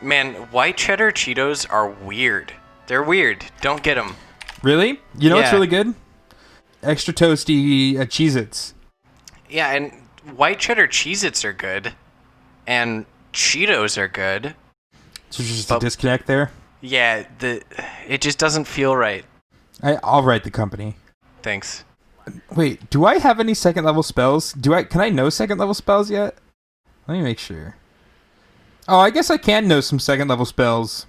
Man, white cheddar Cheetos are weird. They're weird. Don't get them. Really? You know what's Yeah. really good? Extra toasty Cheez-Its. Yeah, and white cheddar Cheez-Its are good. And Cheetos are good. So there's just a disconnect there? Yeah, it just doesn't feel right. I'll write the company. Thanks. Wait, do I have any second level spells? Can I know second level spells yet? Let me make sure. Oh, I guess I can know some second level spells.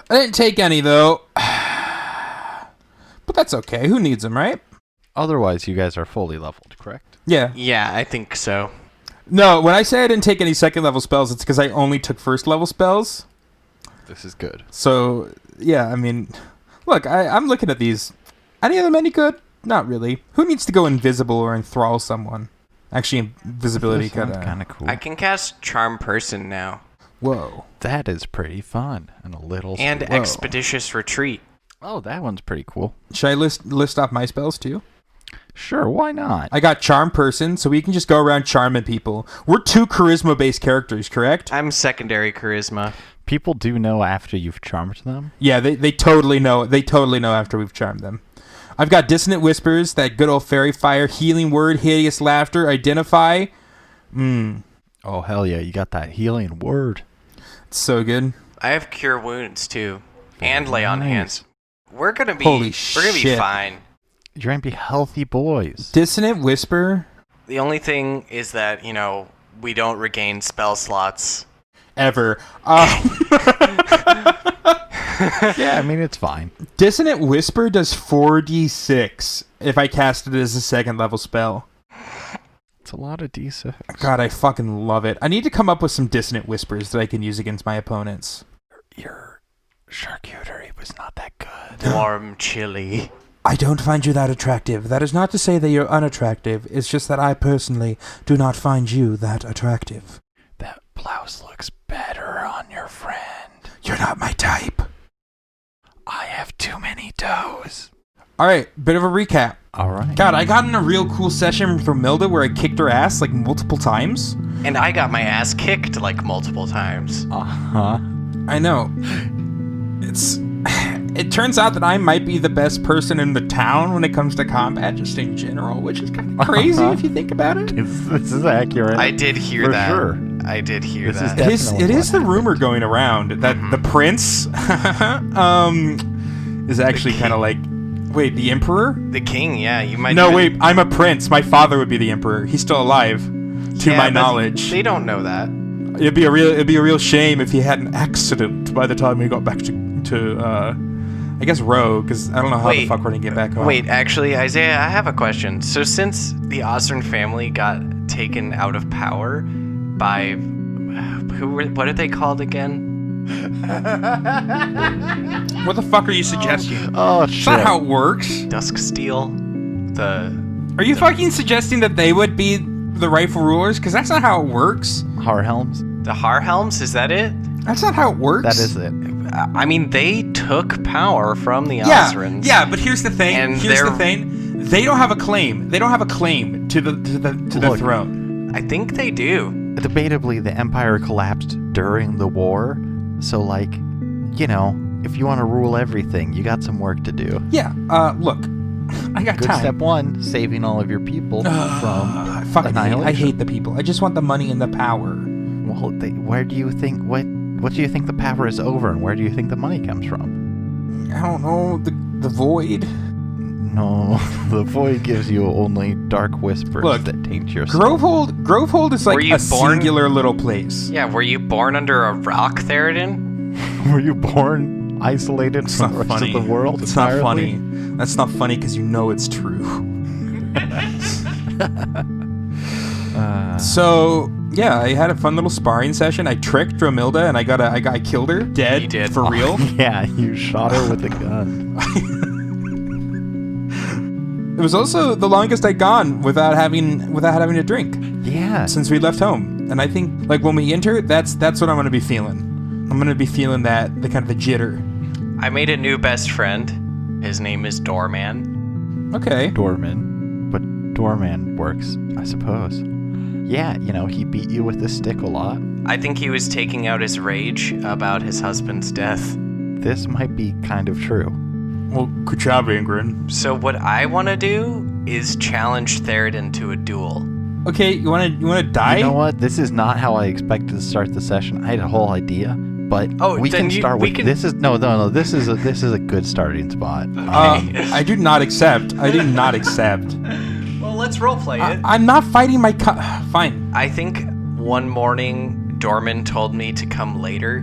I didn't take any though. But that's okay. Who needs them, right? Otherwise, you guys are fully leveled, correct? Yeah. Yeah, I think so. No, when I say I didn't take any second level spells, it's because I only took first level spells. This is good. So, yeah, I mean, look, I'm looking at these. Any of them any good? Not really. Who needs to go invisible or enthrall someone? Actually, invisibility kind of cool. I can cast Charm Person now. Whoa. That is pretty fun and a little. And scary. Expeditious Retreat. Oh, that one's pretty cool. Should I list off my spells too? Sure, why not? I got Charm Person, so we can just go around charming people. We're 2 charisma-based characters, correct? I'm secondary Charisma. People do know after you've charmed them. Yeah, they totally know. They totally know after we've charmed them. I've got Dissonant Whispers, that good old fairy fire, Healing Word, Hideous Laughter, Identify. Oh, hell yeah, you got that healing word. It's so good. I have Cure Wounds too. And Lay on Nice. Hands. We're gonna be Holy We're gonna be shit. fine. You're gonna be healthy boys. Dissonant Whisper, The only thing is that, we don't regain spell slots. ever. Yeah, I mean, it's fine. Dissonant Whisper does 4d6 if I cast it as a second level spell. It's a lot of D6. God, I fucking love it. I need to come up with some Dissonant Whispers that I can use against my opponents. Your charcuterie was not that good. Warm chili. I don't find you that attractive. That is not to say that you're unattractive. It's just that I personally do not find you that attractive. That blouse looks better on your friend. You're not my type. I have too many toes. All right, bit of a recap. All right. God, I got in a real cool session from Milda where I kicked her ass like multiple times. And I got my ass kicked like multiple times. Uh-huh. I know. It turns out that I might be the best person in the town when it comes to combat, just in general, which is kind of crazy if you think about it. This is accurate. I did hear For that. sure. I did hear This is that. It is the rumor going around that the prince is actually kind of like, wait, the emperor? The king, yeah. You might No, even- wait, I'm a prince. My father would be the emperor. He's still alive, to Yeah, my but knowledge. They don't know that. It'd be a real shame if he had an accident by the time we got back to I guess Rogue, because I don't know how the fuck we're gonna get back home. Wait, actually, Isaiah, I have a question. So since the Ossran family got taken out of power by what are they called again? What the fuck are you suggesting? Oh, That's shit. not how it works. Dusksteel? Are you fucking suggesting that they would be the rightful rulers? Because that's not how it works. Harhelms? The Harhelms, is that it? That's not how it works. That is it. I mean, they took power from the Yeah, Ossrans. yeah, but here's the thing. And Here's the they're- thing. They don't have a claim. They don't have a claim to the Look. throne. I think they do. Debatably, the Empire collapsed during the war. So, like, if you want to rule everything, you got some work to do. Yeah. Look, I got Good time. step 1, saving all of your people I from fucking hate, annihilation. I hate the people. I just want the money and the power. Well, where do you think what do you think the power is over, and where do you think the money comes from? I don't know. The void. No, the void gives you only dark whispers Look, that taint your soul. Grovehold is like Were you a born- singular little place. Yeah, were you born under a rock, Thiradin? Were you born isolated It's from not the rest funny. of the world? It's not entirely? funny. That's not funny because you know it's true. So yeah, I had a fun little sparring session. I tricked Dromilda and I killed her dead. You did. For real. Yeah, you shot her with a gun. It was also the longest I'd gone without having a drink Yeah. since we left home. And I think like when we enter, that's what I'm gonna be feeling. I'm gonna be feeling the kind of the jitter. I made a new best friend. His name is Doorman. Okay. Doorman. But Doorman works, I suppose. Yeah, he beat you with the stick a lot. I think he was taking out his rage about his husband's death. This might be kind of true. Well, good job, Engrin. So what I want to do is challenge Thiradin to a duel. Okay, you wanna die? You know what? This is not how I expected to start the session. I had a whole idea, but we can start with this. Is no. This is a good starting spot. I do not accept. Well, let's roleplay it. I'm not fighting my fine. I think one morning Dorman told me to come later,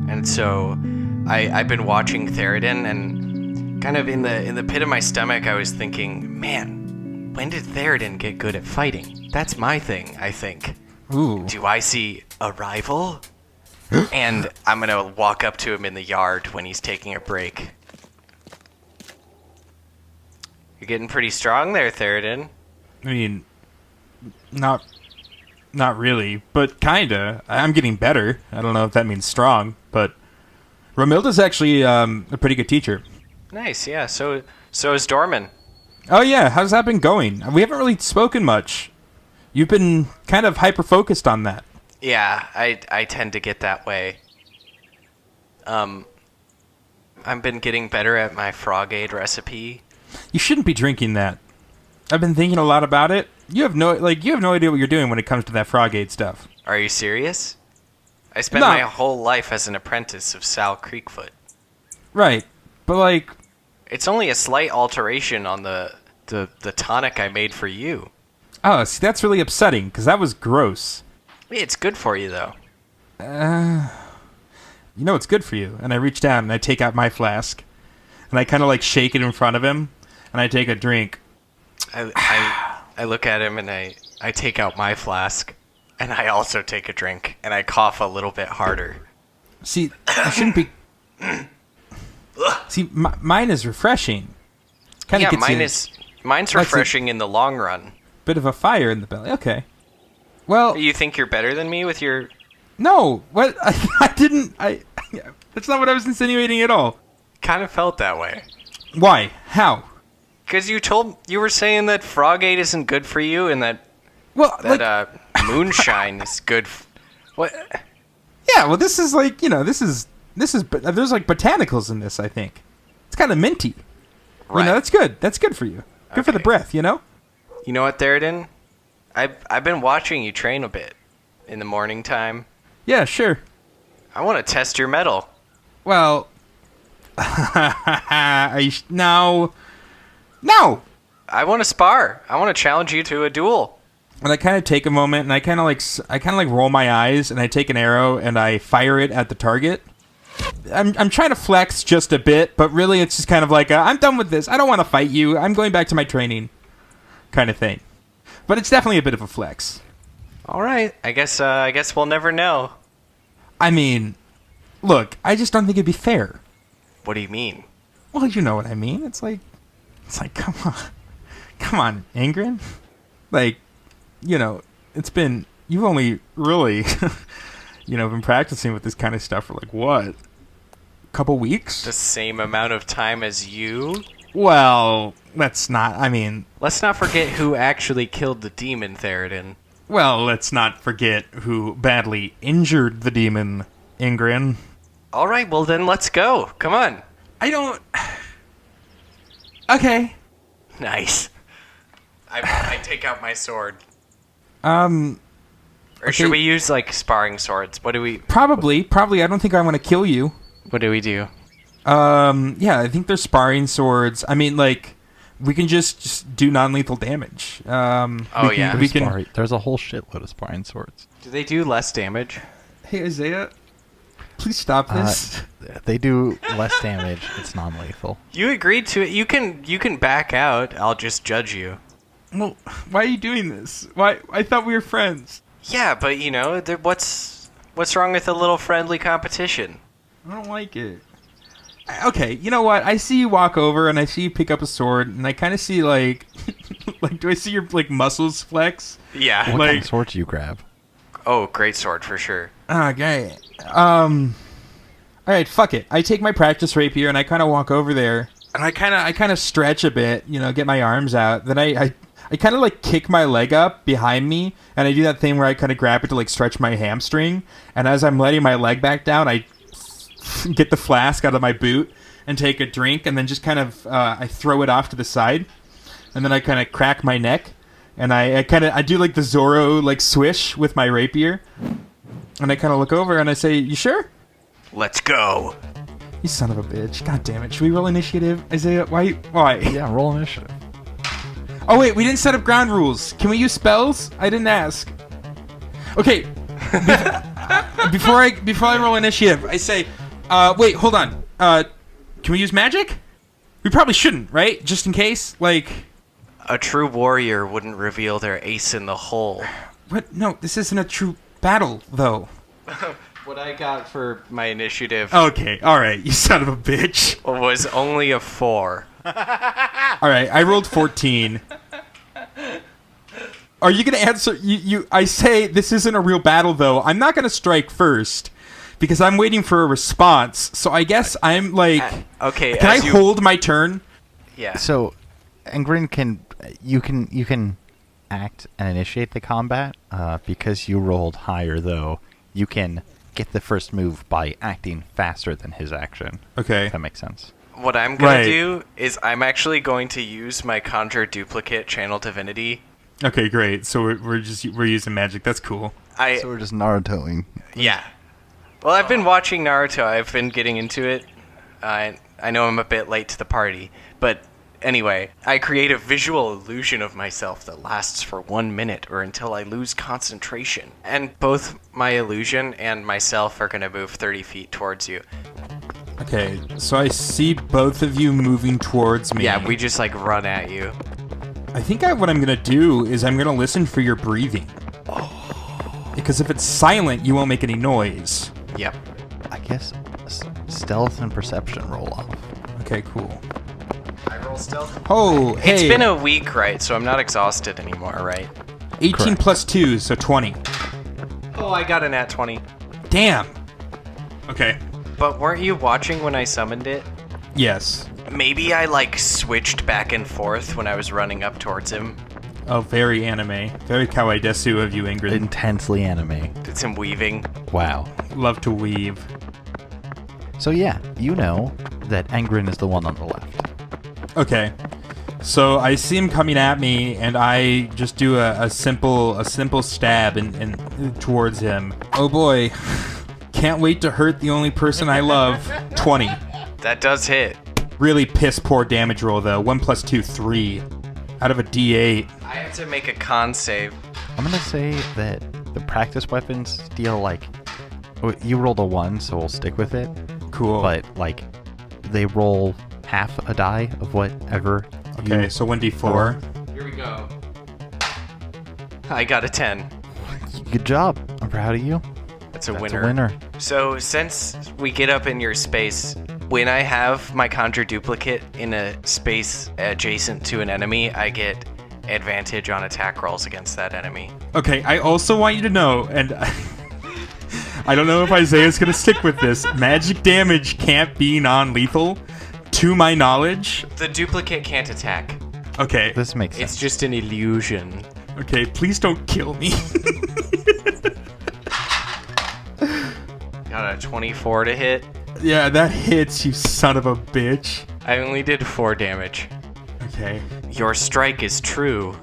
and so I've been watching Thiradin, and kind of in the pit of my stomach, I was thinking, man, when did Thiradin get good at fighting? That's my thing, I think. Ooh. Do I see a rival? And I'm gonna walk up to him in the yard when he's taking a break. You're getting pretty strong there, Thiradin. I mean, not really, but kinda. I'm getting better. I don't know if that means strong, but Romilda's actually a pretty good teacher. Nice, yeah. So is Dorman. Oh yeah, how's that been going? We haven't really spoken much. You've been kind of hyper-focused on that. Yeah, I tend to get that way. I've been getting better at my frogade recipe. You shouldn't be drinking that. I've been thinking a lot about it. You have no idea what you're doing when it comes to that frogade stuff. Are you serious? I spent No. my whole life as an apprentice of Sal Creekfoot. Right, but It's only a slight alteration on the tonic I made for you. oh, see, that's really upsetting because that was gross. It's good for you, though. You know it's good for you. And I reach down and I take out my flask, and I kind of shake it in front of him, and I take a drink. I look at him and I take out my flask, and I also take a drink, and I cough a little bit harder. See, you shouldn't be. See, mine is refreshing. Kind of gets mine's refreshing in the long run. bit of a fire in the belly. Okay. Well, You think you're better than me with your... no. What? I didn't. That's not what I was insinuating at all. Kind of felt that way. Why? How? Because you were saying that frogade isn't good for you, and that Well, moonshine is good. What? yeah. Well, this is this is there's botanicals in this. I think it's kind of minty. Right. That's good. That's good for you. Good for the Okay. breath. You know what, Thiradin? I've been watching you train a bit in the morning time. Yeah. Sure. I want to test your mettle. Well. No. No. I want to spar. I want to challenge you to a duel. And I kind of take a moment, and I kind of roll my eyes, and I take an arrow, and I fire it at the target. I'm trying to flex just a bit, but really it's just kind of I'm done with this. I don't want to fight you. I'm going back to my training, kind of thing. But it's definitely a bit of a flex. All right. I guess we'll never know. I mean, look, I just don't think it'd be fair. What do you mean? Well, you know what I mean. It's like, come on, Engrin. You've only really, been practicing with this kind of stuff for what? Couple weeks? The same amount of time as you? Well, let's not forget who actually killed the demon, Thiradin. Well, let's not forget who badly injured the demon, Engrin. All right, well then let's go. Come on. I don't... Okay. Nice. I take out my sword. Or should we use sparring swords? What do we... Probably. I don't think I want to kill you. What do we do? Yeah, I think they're sparring swords. I mean, we can just do non-lethal damage. We can... There's a whole shitload of sparring swords. Do they do less damage? Hey, Isaiah, please stop this. They do less damage. It's non-lethal. You agreed to it. You can back out. I'll just judge you. Well, why are you doing this? Why? I thought we were friends. Yeah, but what's wrong with a little friendly competition? I don't like it. Okay, you know what? I see you walk over and I see you pick up a sword, and I kind of see do I see your muscles flex? Yeah. What kind of sword do you grab? Oh, great sword for sure. Okay. All right, fuck it. I take my practice rapier and I kind of walk over there, and I kind of stretch a bit, get my arms out. Then I I kind of like kick my leg up behind me, and I do that thing where I kind of grab it to like stretch my hamstring. And as I'm letting my leg back down, I get the flask out of my boot and take a drink, and then just kind of I throw it off to the side, and then I kind of crack my neck, and I do like the Zorro like swish with my rapier, and I kind of look over and I say, "You sure?" Let's go. You son of a bitch! God damn it! Should we roll initiative, Isaiah? Why? Yeah, roll initiative. Oh wait, we didn't set up ground rules. Can we use spells? I didn't ask. Okay. Before I roll initiative, I say, wait, hold on. Can we use magic? We probably shouldn't, right? Just in case, like. A true warrior wouldn't reveal their ace in the hole. What? No, this isn't a true battle, though. What I got for my initiative. Okay, all right, you son of a bitch. Was only a 4. All right, I rolled 14. Are you gonna answer? I say this isn't a real battle, though. I'm not gonna strike first because I'm waiting for a response. So I guess I'm like, okay. Can I hold my turn? Yeah. So, Engrin you can act and initiate the combat because you rolled higher. Though you can get the first move by acting faster than his action. Okay, if that makes sense. What I'm gonna do is I'm actually going to use my Conjure Duplicate Channel Divinity. Okay, great. So we're using magic. That's cool. So we're just Narutoing. Yeah. Well, I've been watching Naruto. I've been getting into it. I know I'm a bit late to the party, but anyway, I create a visual illusion of myself that lasts for 1 minute or until I lose concentration. And both my illusion and myself are going to move 30 feet towards you. Okay, so I see both of you moving towards me. Yeah, we just like run at you. I think what I'm going to do is I'm going to listen for your breathing. Because if it's silent, you won't make any noise. Yep. I guess stealth and perception roll off. Okay, cool. I roll stealth. Oh, hey. It's been a week, right? So I'm not exhausted anymore, right? 18 Correct. plus 2, so 20. Oh, I got a nat 20. Damn. Okay. But weren't you watching when I summoned it? Yes. Maybe I like switched back and forth when I was running up towards him. Oh, very anime. Very kawaii desu of you, Ingrid. Intensely anime. Did some weaving. Wow. Love to weave. So yeah, you know that Engrin is the one on the left. Okay. So I see him coming at me, and I just do a simple stab and towards him. Oh boy. Can't wait to hurt the only person I love. 20. That does hit. Really piss poor damage roll, though. 1 plus 2, 3. Out of a D8. I have to make a con save. I'm gonna say that the practice weapons deal like... You rolled a 1, so we'll stick with it. Cool. But, like, they roll half a die of whatever. Okay, so 1d4. Here we go. I got a 10. Good job. I'm proud of you. That's a That's winner. a winner. So since we get up in your space, when I have my Conjure Duplicate in a space adjacent to an enemy, I get advantage on attack rolls against that enemy. Okay, I also want you to know, and I don't know if Isaiah's going to stick with this, magic damage can't be non-lethal, to my knowledge. The duplicate can't attack. Okay. This makes sense. It's just an illusion. Okay, please don't kill me. Got a 24 to hit. Yeah, that hits, you son of a bitch. I only did 4 damage. Okay. Your strike is true.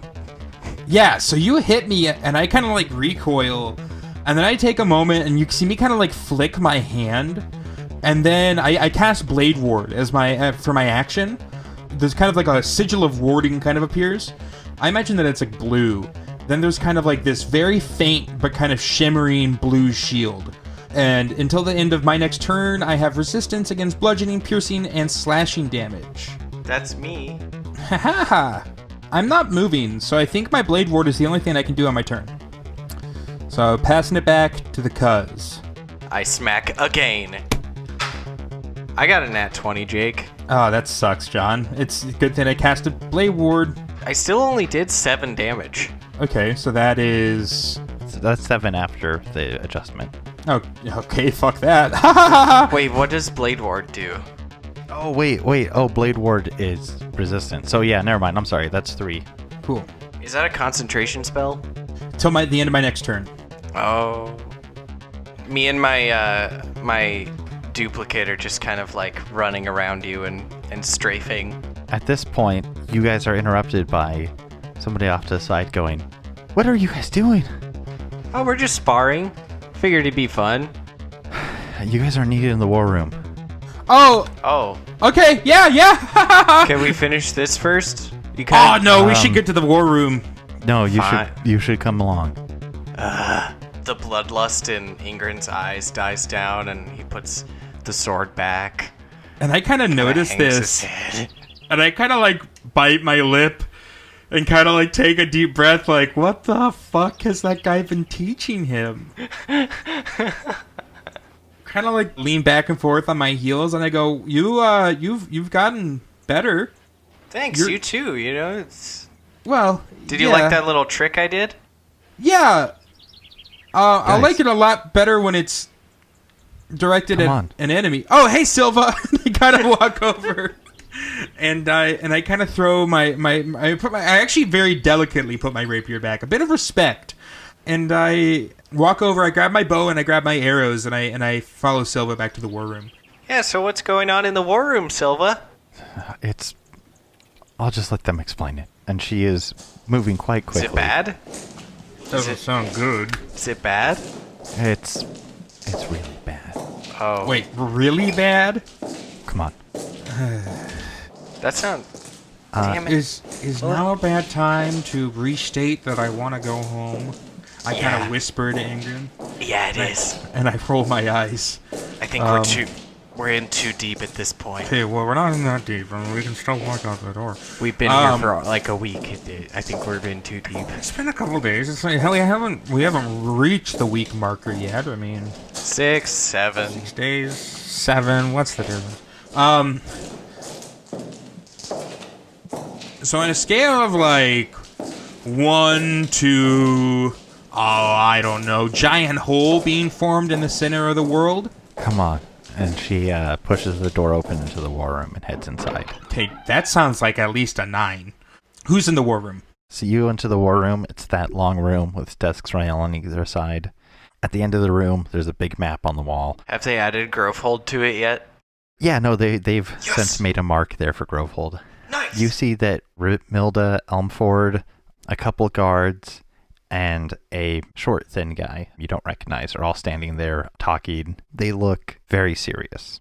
Yeah, so you hit me, and I kind of like recoil, and then I take a moment, and you see me kind of like flick my hand, and then I cast Blade Ward as my for my action. There's kind of like a sigil of warding kind of appears. I imagine that it's like blue. Then there's kind of like this very faint but kind of shimmering blue shield. And until the end of my next turn, I have resistance against bludgeoning, piercing, and slashing damage. That's me. Haha! I'm not moving, so I think my Blade Ward is the only thing I can do on my turn. So, passing it back to the cuz. I smack again. I got a nat 20, Jake. Oh, that sucks, John. It's a good thing I casted Blade Ward. I still only did 7 damage. Okay, so that is... So that's 7 after the adjustment. Oh, okay, fuck that. Wait, what does Blade Ward do? Oh, wait. Oh, Blade Ward is resistant. So, yeah, never mind. I'm sorry. That's 3. Cool. Is that a concentration spell? Till the end of my next turn. Oh. Me and my duplicate are just kind of like running around you and strafing. At this point, you guys are interrupted by somebody off to the side going, "What are you guys doing?" Oh, we're just sparring. Figured it'd be fun. You guys are needed in the war room. Oh, Oh. okay, yeah. Can we finish this first? You Oh kind no, we should get to the war room. No, Fine. you should come along. The bloodlust in Engrin's eyes dies down, and he puts the sword back. And I kind of noticed Hangs this, his head. and I kind of like bite my lip, and kind of like take a deep breath, like, what the fuck has that guy been teaching him? Kind of like lean back and forth on my heels, and I go, you've gotten better. Thanks, You're- you too. You know, it's. Well, Did you like that little trick I did? Yeah. I Nice. like it a lot better when it's directed Come at on. an enemy. Oh, hey, Silva! I kind of walk over, and I kind of throw I actually very delicately put my rapier back, a bit of respect, and I walk over. I grab my bow and I grab my arrows, and I follow Silva back to the war room. Yeah. So what's going on in the war room, Silva? I'll just let them explain it. And she is moving quite Is quickly. it bad? Doesn't sound good. Is it bad? It's really bad. Oh. Wait, really bad? Come on. That sounds. Damn it. Is now a bad time to restate that I want to go home? I kind Yeah. of whisper to Engrin, Yeah, it is. and I roll my eyes. I think we're in too deep at this point. Okay, well, we're not in that deep. I mean, we can still walk out the door. We've been here for like a week. I think we're in too deep. It's been a couple days. It's like, hell, we haven't reached the week marker yet. I mean, 6, 7. 6 days, 7. What's the difference? So on a scale of like 1 to, I don't know, giant hole being formed in the center of the world. Come on. And she pushes the door open into the war room and heads inside. Okay, that sounds like at least a 9. Who's in the war room? So you go into the war room. It's that long room with desks right on either side. At the end of the room, there's a big map on the wall. Have they added Grovehold to it yet? Yeah, no, they've Yes! since made a mark there for Grovehold. Nice. You see that Milda, Elmford, a couple guards, and a short, thin guy you don't recognize are all standing there talking. They look very serious.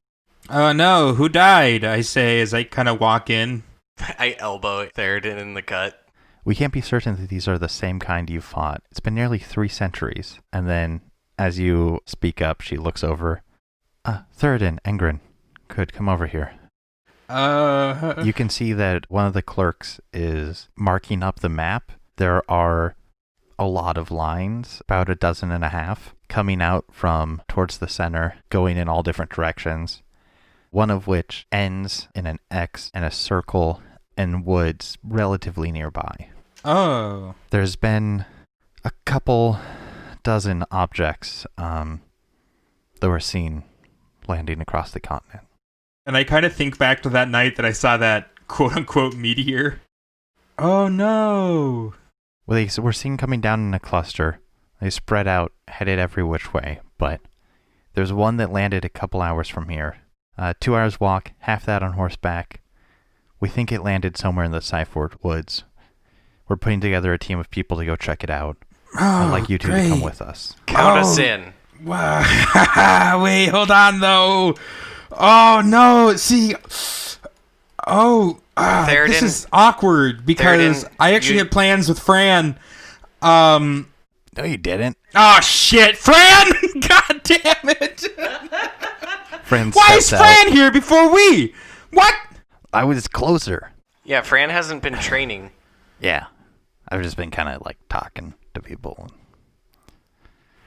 Oh no, who died? I say as I kind of walk in. I elbow Thiradin in the gut. We can't be certain that these are the same kind you fought. It's been nearly 3 centuries. And then, as you speak up, she looks over. Thiradin, Engrin, could come over here. You can see that one of the clerks is marking up the map. There are a lot of lines, about 12.5, coming out from towards the center, going in all different directions. One of which ends in an X and a circle in woods relatively nearby. Oh. There's been a couple dozen objects that were seen landing across the continent. And I kind of think back to that night that I saw that quote-unquote meteor. Oh no. Well, they were seen coming down in a cluster. They spread out, headed every which way, but there's one that landed a couple hours from here. 2 hours walk, half that on horseback. We think it landed somewhere in the Sci-fi woods. We're putting together a team of people to go check it out. I'd like you two to come with us. Count us in. Wow. Wait, hold on though. Oh no, see. Oh, this Thiradin- is awkward because Thiradin, I actually you- had plans with Fran. No, you didn't. Oh shit, Fran! God damn it! Friends Why is steps out. Fran here before we? What? I was closer. Yeah, Fran hasn't been training. Yeah. I've just been kind of like talking to people.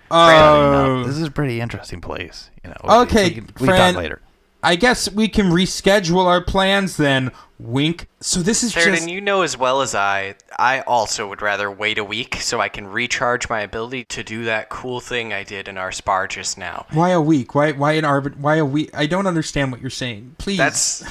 Oh, This is a pretty interesting place. You know. Okay, we can Fran. talk later. I guess we can reschedule our plans then. Wink. So this is Thiradin, just. you know as well as I also would rather wait a week so I can recharge my ability to do that cool thing I did in our spar just now. Why a week? Why a week? I don't understand what you're saying. Please.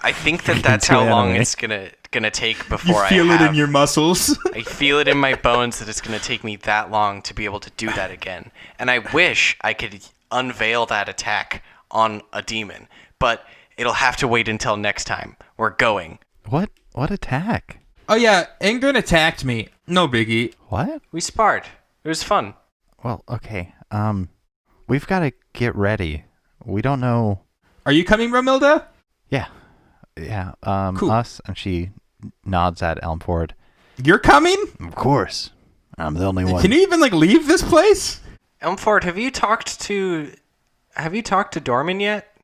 I think that's do how that long on me. it's gonna gonna take You before feel I it in your muscles. I feel it in my bones that it's gonna take me that long to be able to do that again. And I wish I could unveil that attack on a demon, but it'll have to wait until next time. We're going. What attack? Oh yeah, Engrin attacked me. No biggie. What? We sparred. It was fun. Well, okay. We've got to get ready. We don't know. Are you coming, Romilda? Yeah. Cool. Us, and she nods at Elmford. You're coming? Of course. I'm the only one. Can you even leave this place? Elmford, have you talked to Dorman yet?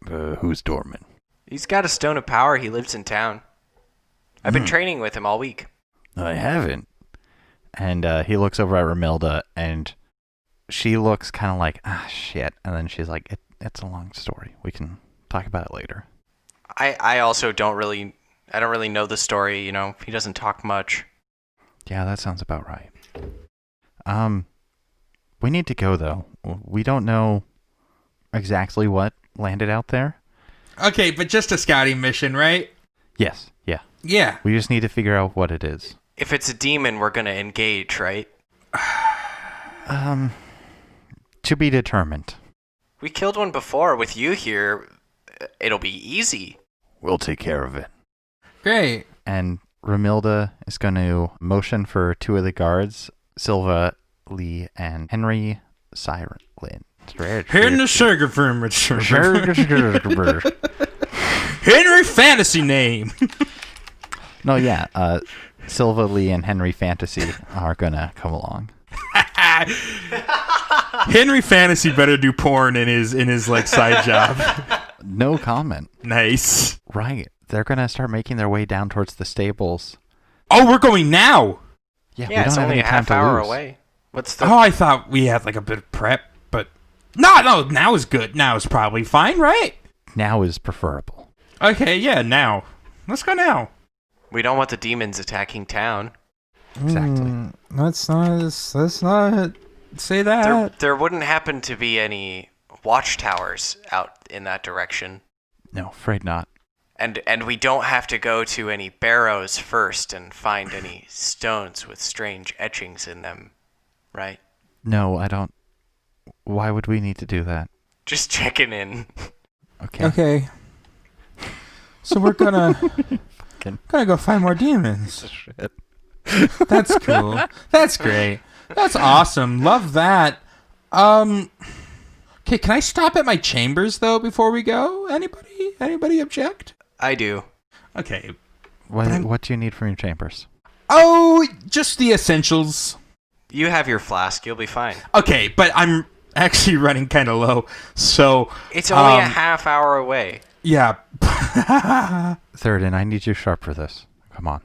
Who's Dorman? He's got a stone of power. He lives in town. I've been training with him all week. I haven't. And he looks over at Romilda, and she looks kind of like, shit. And then she's like, it's a long story. We can talk about it later. I also don't really know the story, he doesn't talk much. Yeah, that sounds about right. We need to go, though. We don't know exactly what landed out there. Okay, but just a scouting mission, right? Yes, yeah. Yeah. We just need to figure out what it is. If it's a demon, we're gonna engage, right? To be determined. We killed one before with you here. It'll be easy. We'll take care of it. Great. And Romilda is going to motion for two of the guards, Silva, Lee, and Henry Siren. Henry fantasy name. No, yeah. Silva, Lee, and Henry Fantasy are going to come along. Henry Fantasy better do porn in his side job. No comment. Nice. Right. They're going to start making their way down towards the stables. Oh, we're going now. Yeah, we Yeah, it's don't have only any a time half to hour lose. away. What's the... Oh, I thought we had a bit of prep, but no, now is good. Now is probably fine, right? Now is preferable. Okay, yeah, now. Let's go now. We don't want the demons attacking town. Exactly. Let's not say that. There wouldn't happen to be any watchtowers out in that direction. No, afraid not. And we don't have to go to any barrows first and find any stones with strange etchings in them, right? No, I don't. Why would we need to do that? Just checking in. Okay. So we're gonna go find more demons. Shit. That's cool. That's great. That's awesome. Love that. Okay, can I stop at my chambers though before we go? Anybody object? I do. Okay. What do you need from your chambers? Oh, just the essentials. You have your flask. You'll be fine. Okay, but I'm actually running kind of low, so It's only a half hour away. yeah. Thiradin, I need you sharp for this. Come on.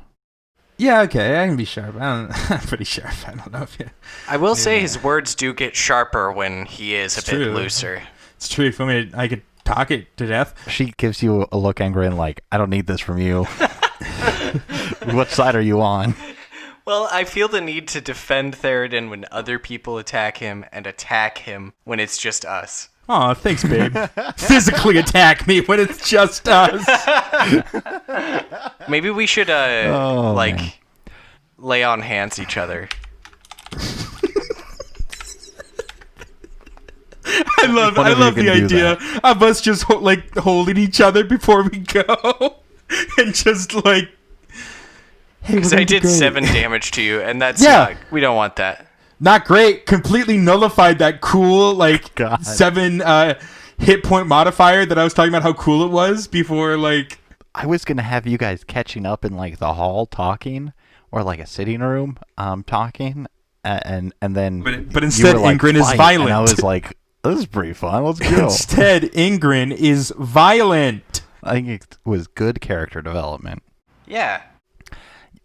Yeah, okay, I can be sharp. I'm pretty sharp. I don't know if you... I will say his words do get sharper when he is a bit true. looser. It's true. If I could talk it to death. She gives you a look angry and like, I don't need this from you. What side are you on? Well, I feel the need to defend Thiradin when other people attack him and attack him when it's just us. Oh, thanks, babe. Physically attack me when it's just us. Maybe we should, man. lay on hands each other. I love the idea of us just holding each other before we go, and just hey, Because I did 7 damage to you, and that's we don't want that. Not great. Completely nullified that cool God. 7 hit point modifier that I was talking about how cool it was before I was going to have you guys catching up in the hall talking or a sitting room talking and then but instead you were, Engrin is fight, violent. And I was like, this is pretty fun. Let's go. Instead Engrin is violent. I think it was good character development. Yeah.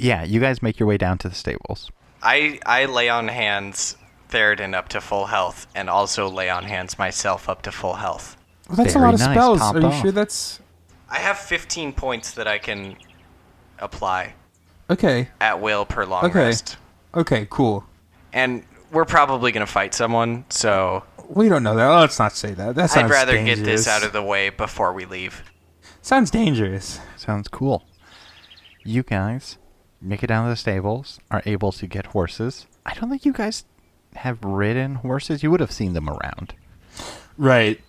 Yeah, you guys make your way down to the stables. I lay on hands Thiradin up to full health, and also lay on hands myself up to full health. Well, that's Very a lot of nice, spells. topped Are you off. sure that's... I have 15 points that I can apply Okay. at will per long Okay. rest. Okay, cool. And we're probably going to fight someone, so We don't know that. Let's not say that. That sounds I'd rather dangerous. get this out of the way before we leave. Sounds dangerous. Sounds cool. You guys make it down to the stables, are able to get horses. I don't think you guys have ridden horses. You would have seen them around. Right.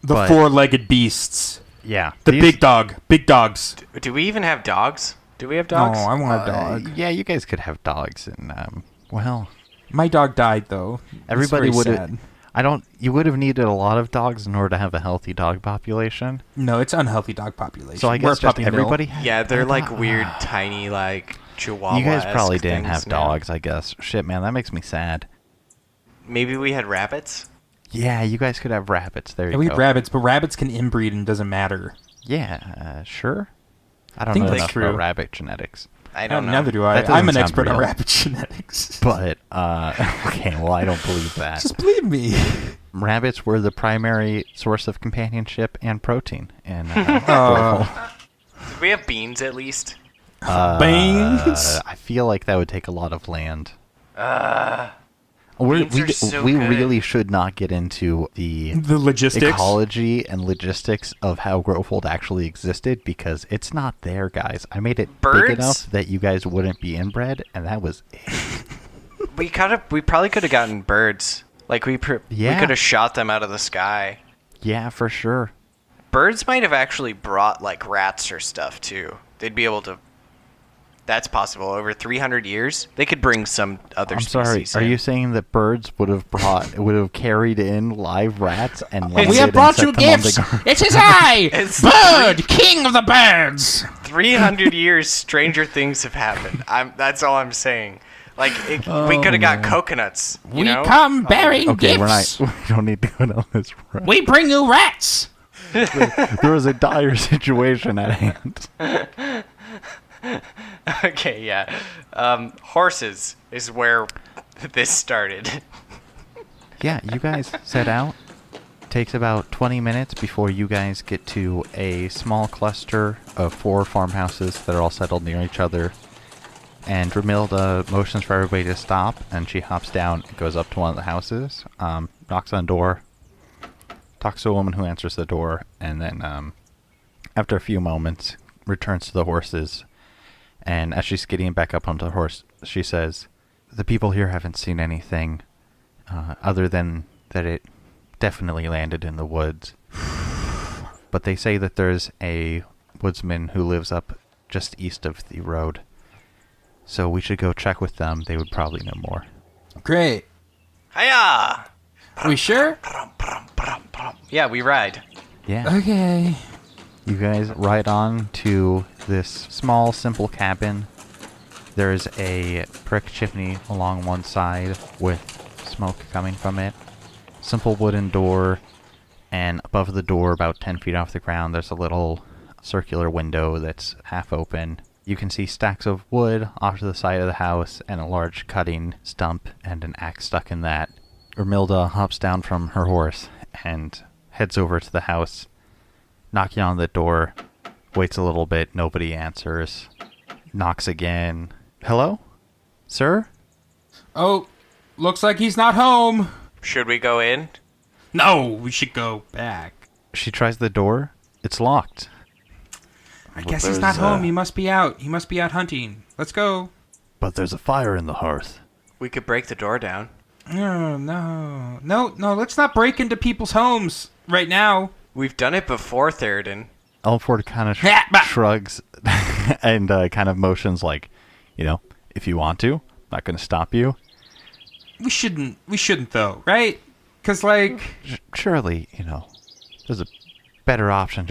The But- four-legged beasts. Yeah. The big dogs. Do we even have dogs? Do we have No, dogs? I want a dog. Yeah, you guys could have dogs, and well, My dog died, though. everybody It's would very have. sad. You would have needed a lot of dogs in order to have a healthy dog population. No, it's unhealthy dog population. So I We're guess a just puppy mill. everybody. Yeah, they're like weird, tiny, like Chihuahua. You guys probably didn't things have now. dogs, I guess. Shit, man, that makes me sad. Maybe we had rabbits. Yeah, you guys could have rabbits. There Yeah, you we go. had rabbits, but rabbits can inbreed and doesn't matter. Yeah, sure. I don't think know that's enough true. about rabbit genetics. I don't know. Neither do I. That doesn't I'm an sound expert on real. rabbit genetics. But, okay, well, I don't believe that. Just believe me. Rabbits were the primary source of companionship and protein. And Did we have beans at least? Beans. I feel like that would take a lot of land. Beans are so we good. really should not get into the The logistics. ecology and logistics of how Growfold actually existed, because it's not there, guys. I made it Birds? big enough that you guys wouldn't be inbred, and that was it. We probably could have gotten birds. Like we could Yeah. have shot them out of the sky. Yeah, for sure. Birds might have actually brought like rats or stuff too. They'd be able to. That's possible. Over 300 years, they could bring some other I'm sorry. species. Are in. you saying that birds would have carried in live rats and We landed have and brought set you them on the gifts. gar- It is I, It's Bird, king of the birds. 300 years, stranger things have happened. That's all I'm saying. Like we could have got coconuts. You We know? come bearing Okay, gifts. we don't need to go down this road. We bring you rats. There was a dire situation at hand. Okay, yeah. Horses is where this started. Yeah, you guys set out. Takes about 20 minutes before you guys get to a small cluster of 4 farmhouses that are all settled near each other. And Ramilda motions for everybody to stop, and she hops down and goes up to one of the houses, knocks on the door, talks to a woman who answers the door, and then after a few moments returns to the horses. And as she's getting back up onto the horse, she says, "The people here haven't seen anything other than that it definitely landed in the woods. But they say that there's a woodsman who lives up just east of the road. So we should go check with them. They would probably know more." Great. Hiya! We sure? Yeah, we ride. Yeah. Okay. You guys ride on to this small, simple cabin. There's a brick chimney along one side with smoke coming from it. Simple wooden door, and above the door, about 10 feet off the ground, there's a little circular window that's half open. You can see stacks of wood off to the side of the house, and a large cutting stump and an axe stuck in that. Ermilda hops down from her horse and heads over to the house, knocking on the door, waits a little bit, nobody answers, knocks again. "Hello? Sir?" Oh, looks like he's not home. Should we go in? No, we should go back. She tries the door. It's locked. I guess he's not home. He must be out. He must be out hunting. Let's go. But there's a fire in the hearth. We could break the door down. No. Let's not break into people's homes right now. We've done it before, Thiradin. Elford kind of Yeah, but- shrugs and kind of motions like, if you want to, I'm not going to stop you. We shouldn't though, right? Because, Surely, there's a better option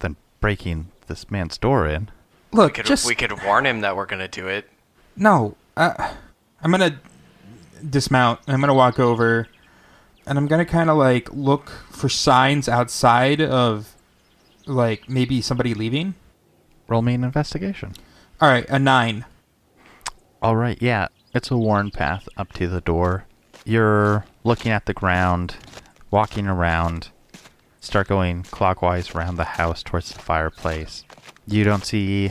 than breaking this man's door in. look, We could warn him that we're gonna do it. No, I'm gonna dismount. I'm gonna walk over, and I'm gonna kind of look for signs outside of maybe somebody leaving. Roll me an investigation. All right, a 9. All right, yeah, it's a worn path up to the door. You're looking at the ground, walking around, start going clockwise around the house towards the fireplace. You don't see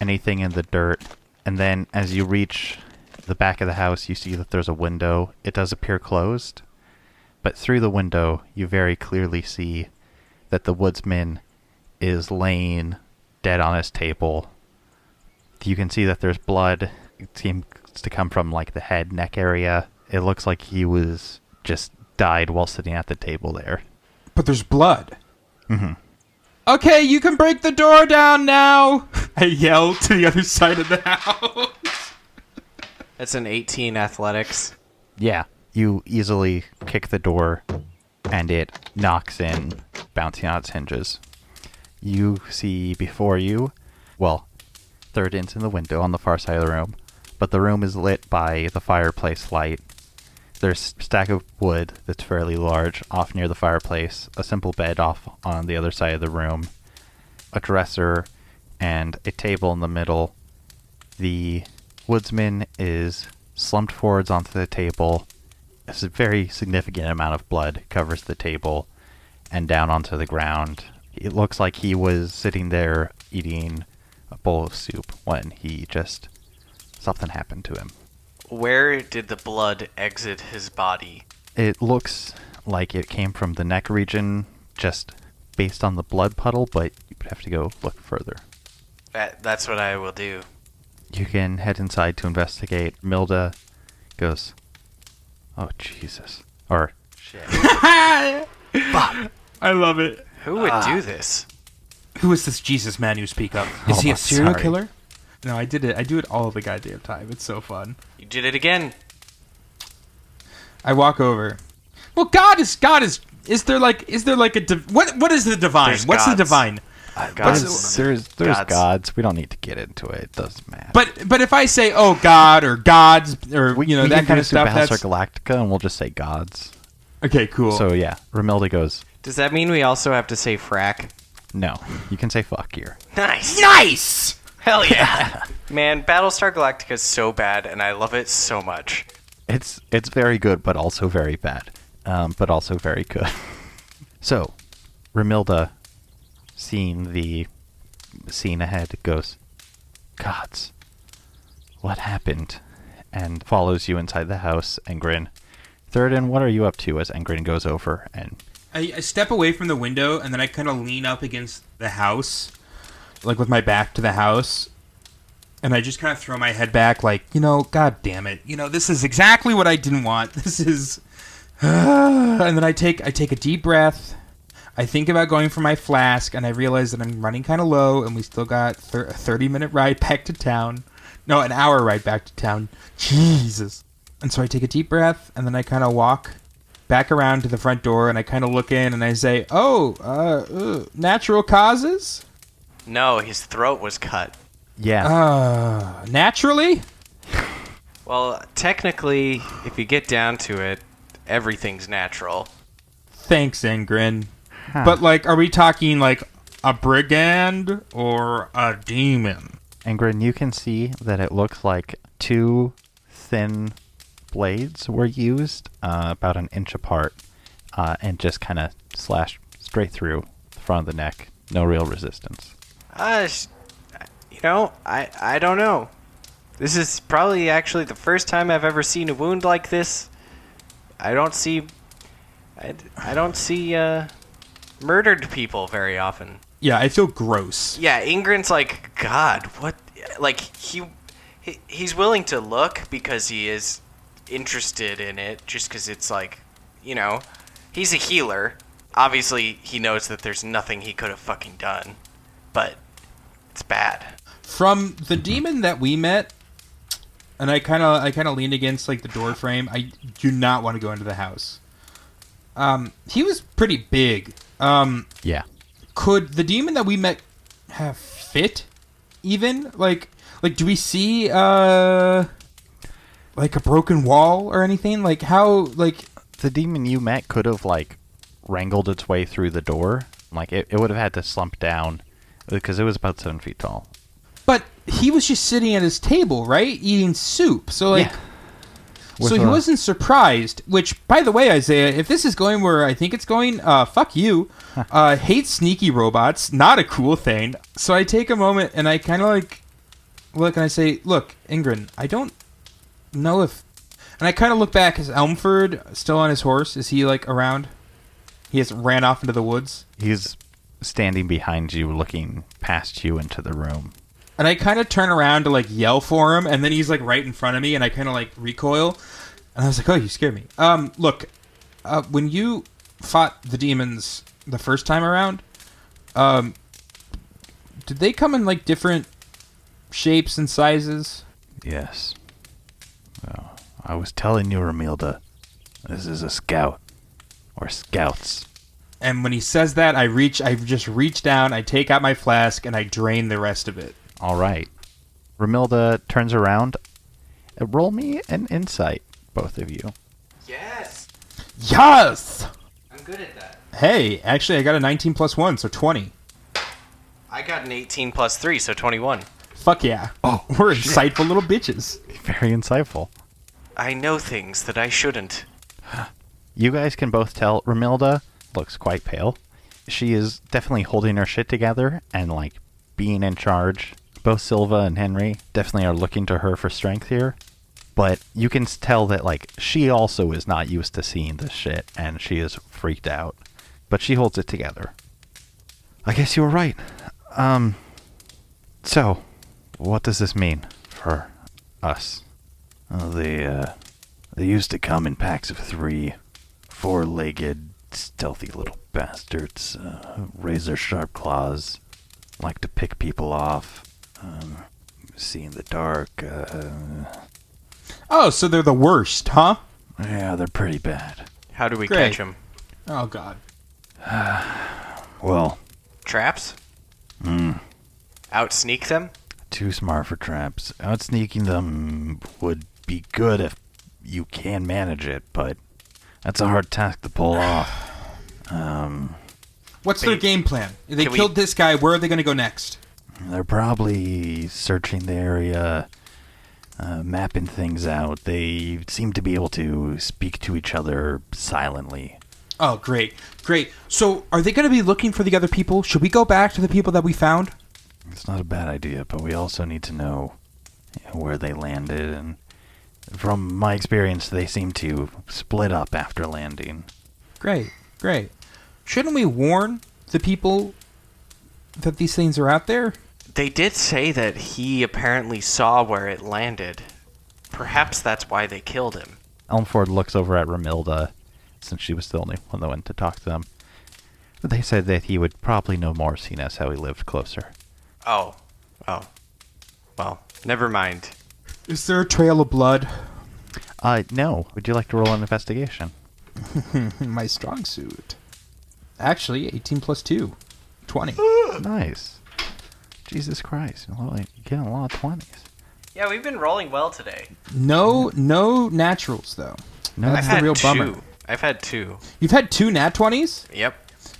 anything in the dirt, and then as you reach the back of the house, you see that there's a window. It does appear closed, but through the window, you very clearly see that the woodsman is laying dead on his table, You can see that there's blood. It seems to come from like the head, neck area. It looks like he was just died while sitting at the table there. But there's blood. Mm-hmm. Okay, you can break the door down now. I yell to the other side of the house. That's an 18 athletics. Yeah, you easily kick the door, and it knocks in, bouncing on its hinges. You see before you, well, Thiradin's in the window on the far side of the room, but the room is lit by the fireplace light. There's a stack of wood that's fairly large off near the fireplace, a simple bed off on the other side of the room, a dresser, and a table in the middle. The woodsman is slumped forwards onto the table. A very significant amount of blood covers the table and down onto the ground. It looks like he was sitting there eating a bowl of soup when something happened to him. Where did the blood exit his body? It looks like it came from the neck region, just based on the blood puddle, but you would have to go look further. That's what I will do. You can head inside to investigate. Milda goes, "Oh, Jesus." Or, Shit. I love it. Who would do this? Who is this Jesus man you speak of? Is Oh, he a serial sorry. killer? No, I did it. I do it all the goddamn time. It's so fun. You did it again. I walk over. Well, God is. Is there like a what is the divine? There's What's gods. the divine? there's gods. gods. We don't need to get into it. It doesn't matter. But if I say oh God or gods or we that can kind do of stuff, Battlestar that's Galactica, and we'll just say gods. okay. Cool. So yeah, Romilda goes, Does that mean we also have to say frack? "No, you can say fuck here." nice. Hell yeah. Man, Battlestar Galactica is so bad, and I love it so much. It's very good, but also very bad, but also very good. So, Romilda, seeing the scene ahead, goes, "Gods, what happened?" and follows you inside the house. Engrin, Thiradin, what are you up to? As Engrin goes over and I step away from the window and then I kind of lean up against the house, like with my back to the house, and I just kind of throw my head back, like, God damn it, this is exactly what I didn't want. This is, and then I take a deep breath. I think about going for my flask, and I realize that I'm running kind of low, and we still got a 30-minute ride back to town. No, an hour ride back to town. Jesus. And so I take a deep breath, and then I kind of walk back around to the front door, and I kind of look in, and I say, natural causes? No, his throat was cut. yeah, Naturally? Well, technically, if you get down to it, everything's natural. Thanks, Engrin. Huh. But, like, are we talking, like, a brigand or a demon? Engrin, you can see that it looks like two thin blades were used, about an inch apart, and just kind of slashed straight through the front of the neck. No real resistance. I don't know. This is probably actually the first time I've ever seen a wound like this. I don't see murdered people very often. Yeah, I feel gross. Yeah, Ingrin's like, God, what? Like, he's willing to look because he is interested in it, just because it's like, he's a healer. Obviously, he knows that there's nothing he could have fucking done, but it's bad. From the demon that we met, and I kind of leaned against like the door frame. I do not want to go into the house. He was pretty big. Yeah. Could the demon that we met have fit? Even like do we see like a broken wall or anything? Like how like The demon you met could have, like, wrangled its way through the door. Like, it would have had to slump down, because it was about 7 feet tall. But he was just sitting at his table, right? Eating soup. So, like... Yeah. So he wasn't surprised, which, by the way, Isaiah, if this is going where I think it's going, fuck you. Hate sneaky robots. Not a cool thing. So I take a moment and I kind of, like, look and I say, look, Engrin, I don't know if... And I kind of look back. Is Elmford still on his horse? Is he, like, around? He has ran off into the woods? He's standing behind you, looking past you into the room. And I kind of turn around to like yell for him, and then he's like right in front of me, and I kind of like recoil. And I was like, "Oh, you scared me." Look, when you fought the demons the first time around, did they come in like different shapes and sizes? Yes. Well, I was telling you, Romilda, this is a scout. Or scouts. And when he says that, I just reach down, I take out my flask, and I drain the rest of it. All right. Romilda turns around. Roll me an insight, both of you. Yes! Yes! I'm good at that. Hey, actually, I got a 19 plus 1, so 20. I got an 18 plus 3, so 21. Fuck yeah. Oh, we're insightful little bitches. Very insightful. I know things that I shouldn't. You guys can both tell Romilda looks quite pale. She is definitely holding her shit together and, like, being in charge. Both Silva and Henry definitely are looking to her for strength here. But you can tell that, like, she also is not used to seeing this shit, and she is freaked out. But she holds it together. I guess you were right. So, what does this mean for us? Well, they used to come in packs of 3, 4-legged, stealthy little bastards, razor-sharp claws, like to pick people off, see in the dark. Oh, so they're the worst, huh? Yeah, they're pretty bad. How do we Great. catch them? Oh, God. Well, Traps? Out sneak them? too smart for traps. Outsneaking them would be good if you can manage it, but that's a hard task to pull off. What's their Wait, game plan? They can we- killed this guy. Where are they going to go next? They're probably searching the area, mapping things out. They seem to be able to speak to each other silently. Oh, great. Great. So, are they going to be looking for the other people? Should we go back to the people that we found? It's not a bad idea, but we also need to know where they landed. And from my experience, they seem to split up after landing. Great. Great. Shouldn't we warn the people that these things are out there? They did say that he apparently saw where it landed. Perhaps that's why they killed him. Elmford looks over at Romilda, since she was the only one that went to talk to them. They said that he would probably know more, seeing as how he lived closer. Oh. Well, never mind. Is there a trail of blood? No. Would you like to roll an investigation? My strong suit. Actually, 18 plus 2. 20. Nice. Jesus Christ. Well, you're getting a lot of 20s. Yeah, we've been rolling well today. No naturals, though. No, That's I've the had real 2. bummer. I've had 2. You've had 2 nat 20s? Yep.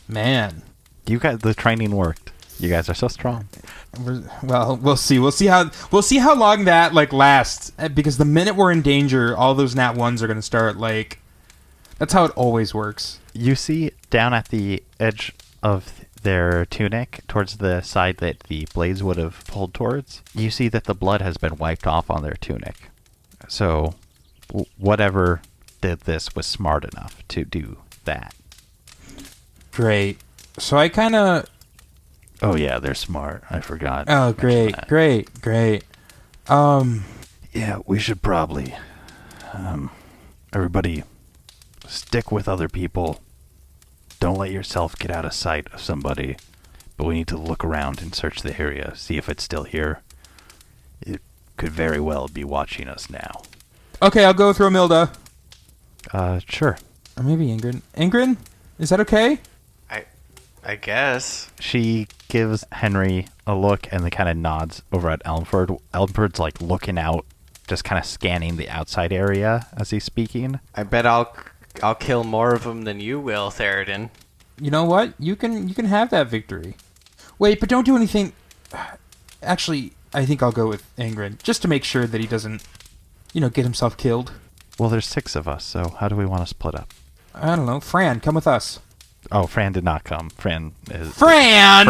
Man. you guys, the training worked. You guys are so strong. Well, we'll see. We'll see how long that like lasts. Because the minute we're in danger, all those nat 1s are going to start like. That's how it always works. You see down at the edge of their tunic, towards the side that the blades would have pulled towards, you see that the blood has been wiped off on their tunic. So, whatever did this was smart enough to do that. Great. So I kind of. Oh yeah, they're smart. I forgot. Oh, to mention great. that. Yeah, we should probably, everybody, stick with other people. Don't let yourself get out of sight of somebody. But we need to look around and search the area, see if it's still here. It could very well be watching us now. Okay, I'll go with Romilda. Sure. Or maybe Engrin. Engrin? Is that okay? I guess. She gives Henry a look and then kind of nods over at Elmford. Elmford's like looking out, just kind of scanning the outside area as he's speaking. I bet I'll kill more of them than you will, Thiradin. You know what? You can have that victory. Wait, but don't do anything. Actually, I think I'll go with Engrin, just to make sure that he doesn't, get himself killed. Well, there's 6 of us, so how do we want to split up? I don't know. Fran, come with us. Oh, Fran did not come. Fran is... Fran!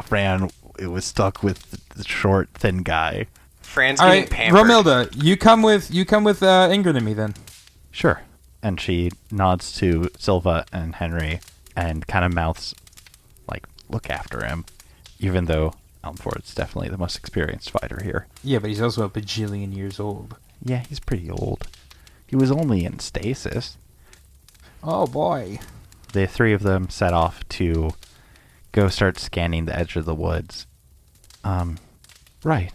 Fran it was stuck with the short, thin guy. Fran's All getting right, pampered. Romilda, you come with Engrin and me then. Sure. And she nods to Silva and Henry and kind of mouths, like, look after him, even though Almford's definitely the most experienced fighter here. Yeah, but he's also a bajillion years old. Yeah, he's pretty old. He was only in stasis. Oh, boy. The three of them set off to go start scanning the edge of the woods. Right.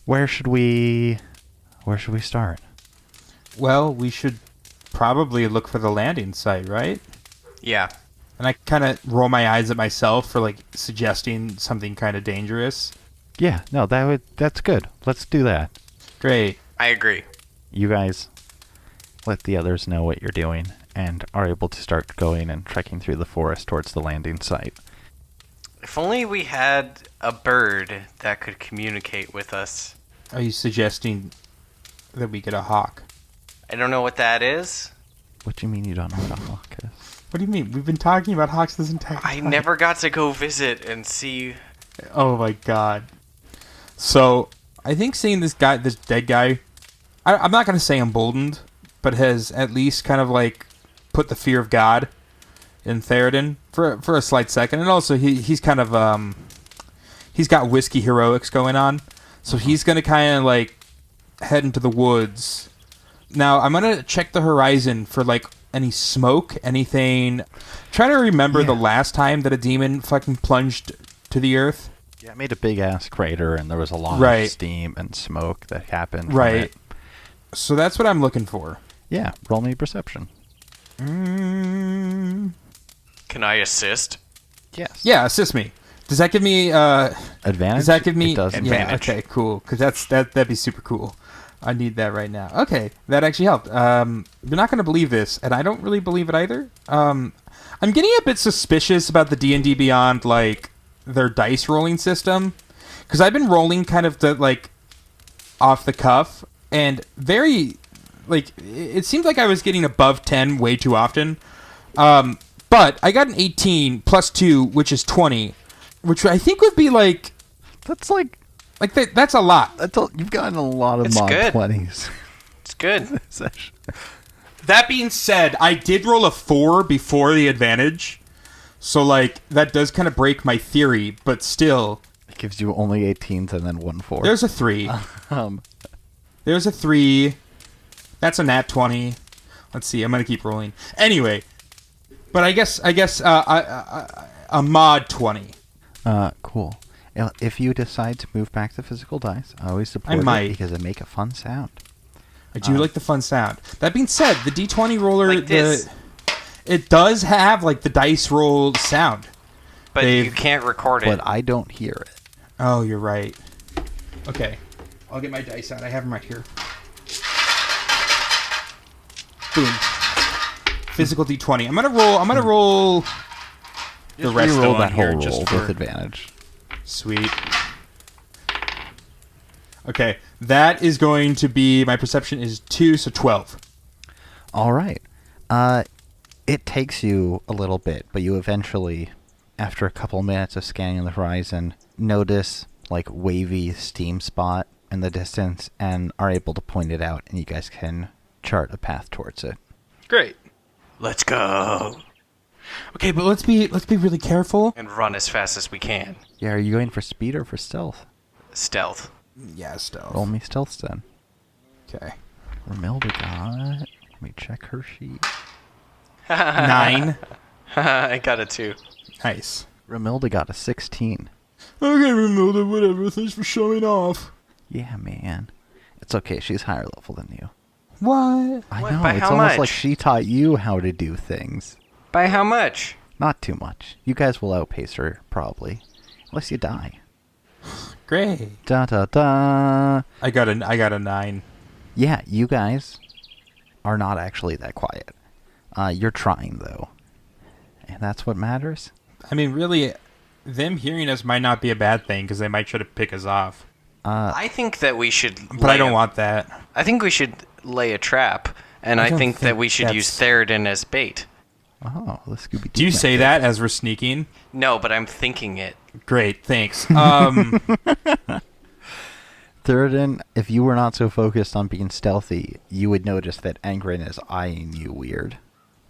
Where should we start? Well, we should probably look for the landing site, right? Yeah. And I kind of roll my eyes at myself for, like, suggesting something kind of dangerous. Yeah, no, that's good. Let's do that. Great. I agree. You guys let the others know what you're doing and are able to start going and trekking through the forest towards the landing site. If only we had a bird that could communicate with us. Are you suggesting that we get a hawk? I don't know what that is. What do you mean you don't know what a hawk is? What do you mean? We've been talking about hawks this entire I time. never got to go visit and see. Oh my god. So, I think seeing this dead guy, I'm not going to say emboldened, but has at least kind of like put the fear of God in Thiradin for a slight second. And also, he's kind of, he's got whiskey heroics going on. So he's going to kind of like head into the woods. Now, I'm going to check the horizon for like any smoke, anything. Trying to remember the last time that a demon fucking plunged to the earth. Yeah, it made a big ass crater and there was a lot of steam and smoke that happened. From it. So that's what I'm looking for. Yeah, roll me perception. Can I assist? Yes. Yeah, assist me. Does that give me advantage? Does that give me It does. Advantage. Yeah, okay, cool. Because that'd be super cool. I need that right now. Okay, that actually helped. You're not going to believe this, and I don't really believe it either. I'm getting a bit suspicious about the D&D Beyond, like, their dice rolling system. Because I've been rolling kind of off the cuff, and very, like, it seemed like I was getting above 10 way too often. But I got an 18 plus 2, which is 20, which I think would be, like... That's like... that's a lot. You've gotten a lot of It's mod good. 20s. It's good. That being said, I did roll a 4 before the advantage. So, like, that does kind of break my theory, but still. It gives you only 18s and then 1 4. There's a 3. Um, There's a 3. That's a nat 20. Let's see, I'm going to keep rolling. Anyway, but I guess a mod 20. cool. If you decide to move back to physical dice, I always support I might. it because they make a fun sound. I do like the fun sound. That being said, the D20 roller, Like this. it does have, like, the dice roll sound. But you can't record it. But I don't hear it. Oh, you're right. Okay. I'll get my dice out. I have them right here. Boom. Physical D20. I'm gonna roll the Just rest re-roll of that here whole just roll for with advantage. Sweet. Okay, that is going to be, my perception is 2, so 12. All right. It takes you a little bit, but you eventually, after a couple minutes of scanning the horizon, notice like wavy steam spot in the distance and are able to point it out, and you guys can chart a path towards it. Great. Let's go. Okay, but let's be really careful. And run as fast as we can. Yeah, are you going for speed or for stealth? Stealth. Yeah, stealth. Roll me stealth then. Okay. Romilda got... Let me check her sheet. 9. I got it too. Nice. Romilda got a 16. Okay, Ramilda, whatever. Thanks for showing off. Yeah, man. It's okay, she's higher level than you. What? I What? know, By it's how almost much? like she taught you how to do things. By how much? Not too much. You guys will outpace her, probably. Unless you die. Great. Da da da. I got a 9. Yeah, you guys are not actually that quiet. You're trying, though. And that's what matters. I mean, really, them hearing us might not be a bad thing, because they might try to pick us off. I think that we should. But I don't want that. I think we should lay a trap, and I I don't think that think we should use that's- Thiradin as bait. Oh, the Scooby-Doo. Do you say method. that as we're sneaking? No, but I'm thinking it. Great, thanks. Thiradin, if you were not so focused on being stealthy, you would notice that Engrin is eyeing you weird.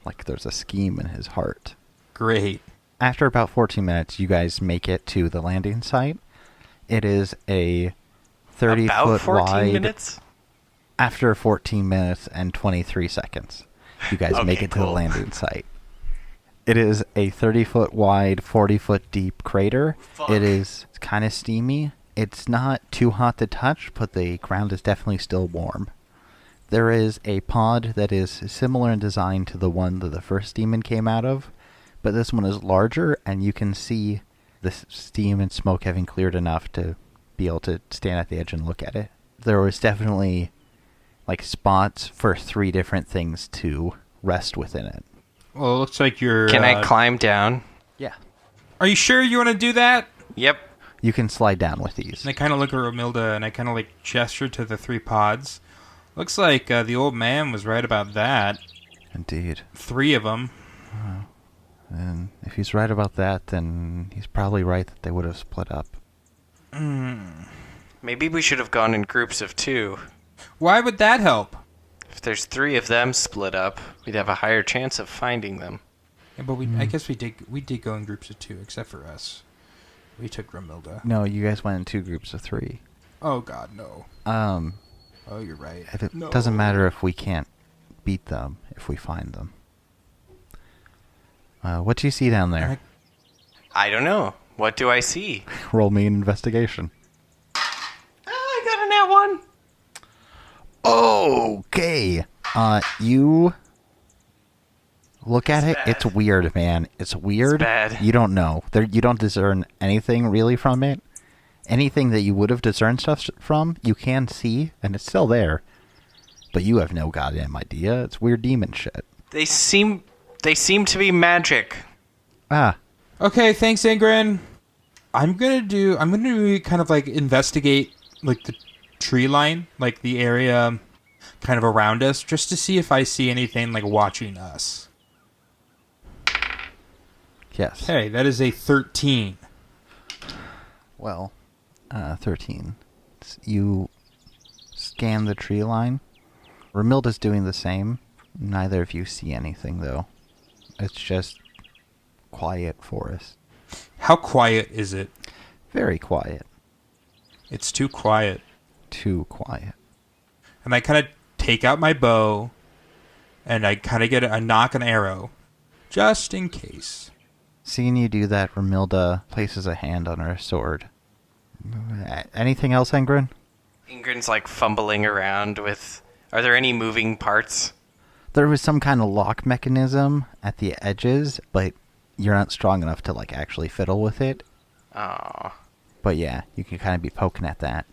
Like there's a scheme in his heart. Great. After about 14 minutes, you guys make it to the landing site. It is a About 30-foot 14 wide. minutes? After 14 minutes and 23 seconds, you guys Okay, make it to the cool. landing site. It is a 30-foot wide, 40-foot deep crater. Fuck. It is kind of steamy. It's not too hot to touch, but the ground is definitely still warm. There is a pod that is similar in design to the one that the first demon came out of, but this one is larger, and you can see the steam and smoke having cleared enough to be able to stand at the edge and look at it. There was definitely like spots for 3 different things to rest within it. Well, it looks like you're... Can I climb down? Yeah. Are you sure you want to do that? Yep. You can slide down with these. And I kind of look at Romilda, and I kind of like gesture to the 3 pods. Looks like the old man was right about that. Indeed. 3 of them. And if he's right about that, then he's probably right that they would have split up. Maybe we should have gone in groups of 2. Why would that help? If there's 3 of them split up, we'd have a higher chance of finding them. Yeah, but I guess we did go in groups of 2, except for us. We took Romilda. No, you guys went in 2 groups of 3. Oh God, no. Oh, you're right. It No. doesn't matter if we can't beat them, if we find them. What do you see down there? I don't know. What do I see? Roll me an investigation. I got a nat 1. Okay. You look at it. bad. It's weird, man. It's weird. bad. You don't know. You don't discern anything really from it. Anything that you would have discerned stuff from, you can see, and it's still there. But you have no goddamn idea. It's weird demon shit. They seem to be magic. Ah, Okay, thanks, Engrin. I'm gonna kind of like investigate like the tree line, like the area kind of around us, just to see if I see anything like watching us. yes. Hey, that is a 13. Well, 13. You scan the tree line. Romilda's doing the same. Neither of you see anything, though. It's just quiet forest. How quiet is it? Very quiet. It's too quiet. Too quiet. And I kind of take out my bow, and I kind of get a knock an arrow, just in case. Seeing you do that, Romilda places a hand on her sword. Anything else, Engrin? Ingrin's like fumbling around with... Are there any moving parts? There was some kind of lock mechanism at the edges, but you're not strong enough to like actually fiddle with it. Aw. But yeah, you can kind of be poking at that.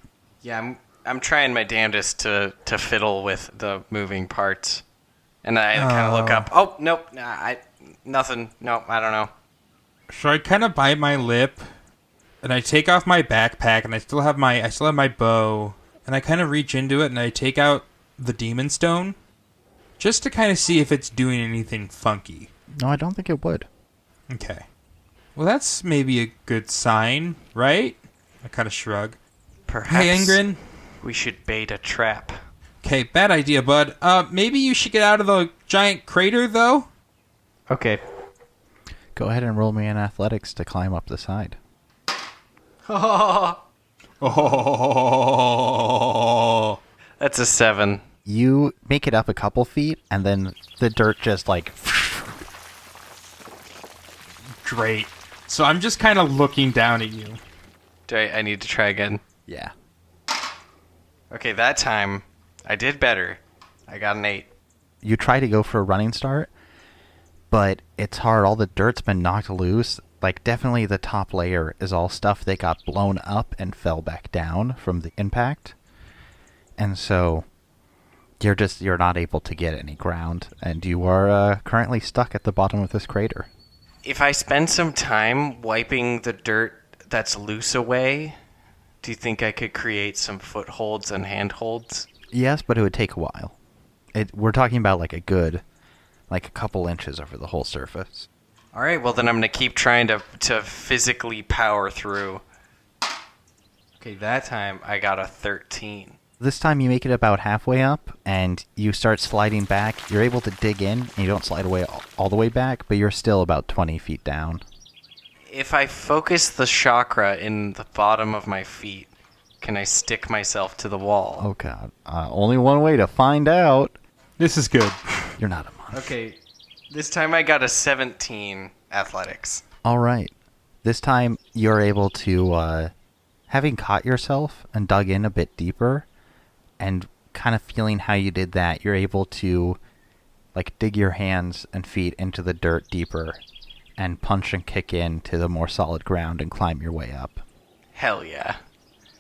Yeah, I'm trying my damnedest to fiddle with the moving parts. And I kind of look up. Oh, nope. Nothing. Nope, I don't know. So I kind of bite my lip, and I take off my backpack, and I still have my bow, and I kind of reach into it, and I take out the demon stone, just to kind of see if it's doing anything funky. No, I don't think it would. Okay. Well, that's maybe a good sign, right? I kind of shrug. Perhaps Hey, Engrin. we should bait a trap. Okay, bad idea, bud. Maybe you should get out of the giant crater, though? Okay. Go ahead and roll me in athletics to climb up the side. Oh. That's a 7. You make it up a couple feet, and then the dirt just like... Great. So I'm just kind of looking down at you. Do I need to try again? Yeah. Okay, that time I did better. I got an 8. You try to go for a running start, but it's hard. All the dirt's been knocked loose. Like, definitely the top layer is all stuff that got blown up and fell back down from the impact. And so you're not able to get any ground, and you are currently stuck at the bottom of this crater. If I spend some time wiping the dirt that's loose away, do you think I could create some footholds and handholds? Yes, but it would take a while. We're talking about like a couple inches over the whole surface. All right, well then I'm going to keep trying to physically power through. Okay, that time I got a 13. This time you make it about halfway up, and you start sliding back. You're able to dig in, and you don't slide away all the way back, but you're still about 20 feet down. If I focus the chakra in the bottom of my feet, can I stick myself to the wall? Oh god. Only one way to find out. This is good. You're not a monk. Okay, this time I got a 17 athletics. All right. This time you're able to, having caught yourself and dug in a bit deeper, and kind of feeling how you did that, you're able to, like, dig your hands and feet into the dirt deeper and punch and kick into the more solid ground and climb your way up. Hell yeah.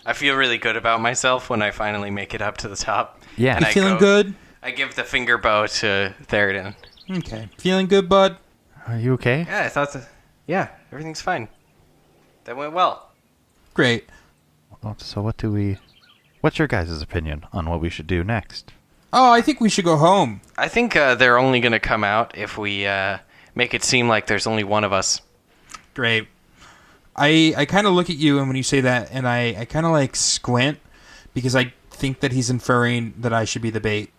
I feel really good about myself when I finally make it up to the top. Yeah. And You feeling good? I give the finger bow to Thiradin. Okay. Feeling good, bud? Are you okay? Yeah, I thought yeah, everything's fine. That went well. Great. Well, so what's your guys' opinion on what we should do next? Oh, I think we should go home. I think they're only going to come out if we make it seem like there's only one of us. Great. I kind of look at you, and when you say that, and I kind of like squint because I think that he's inferring that I should be the bait.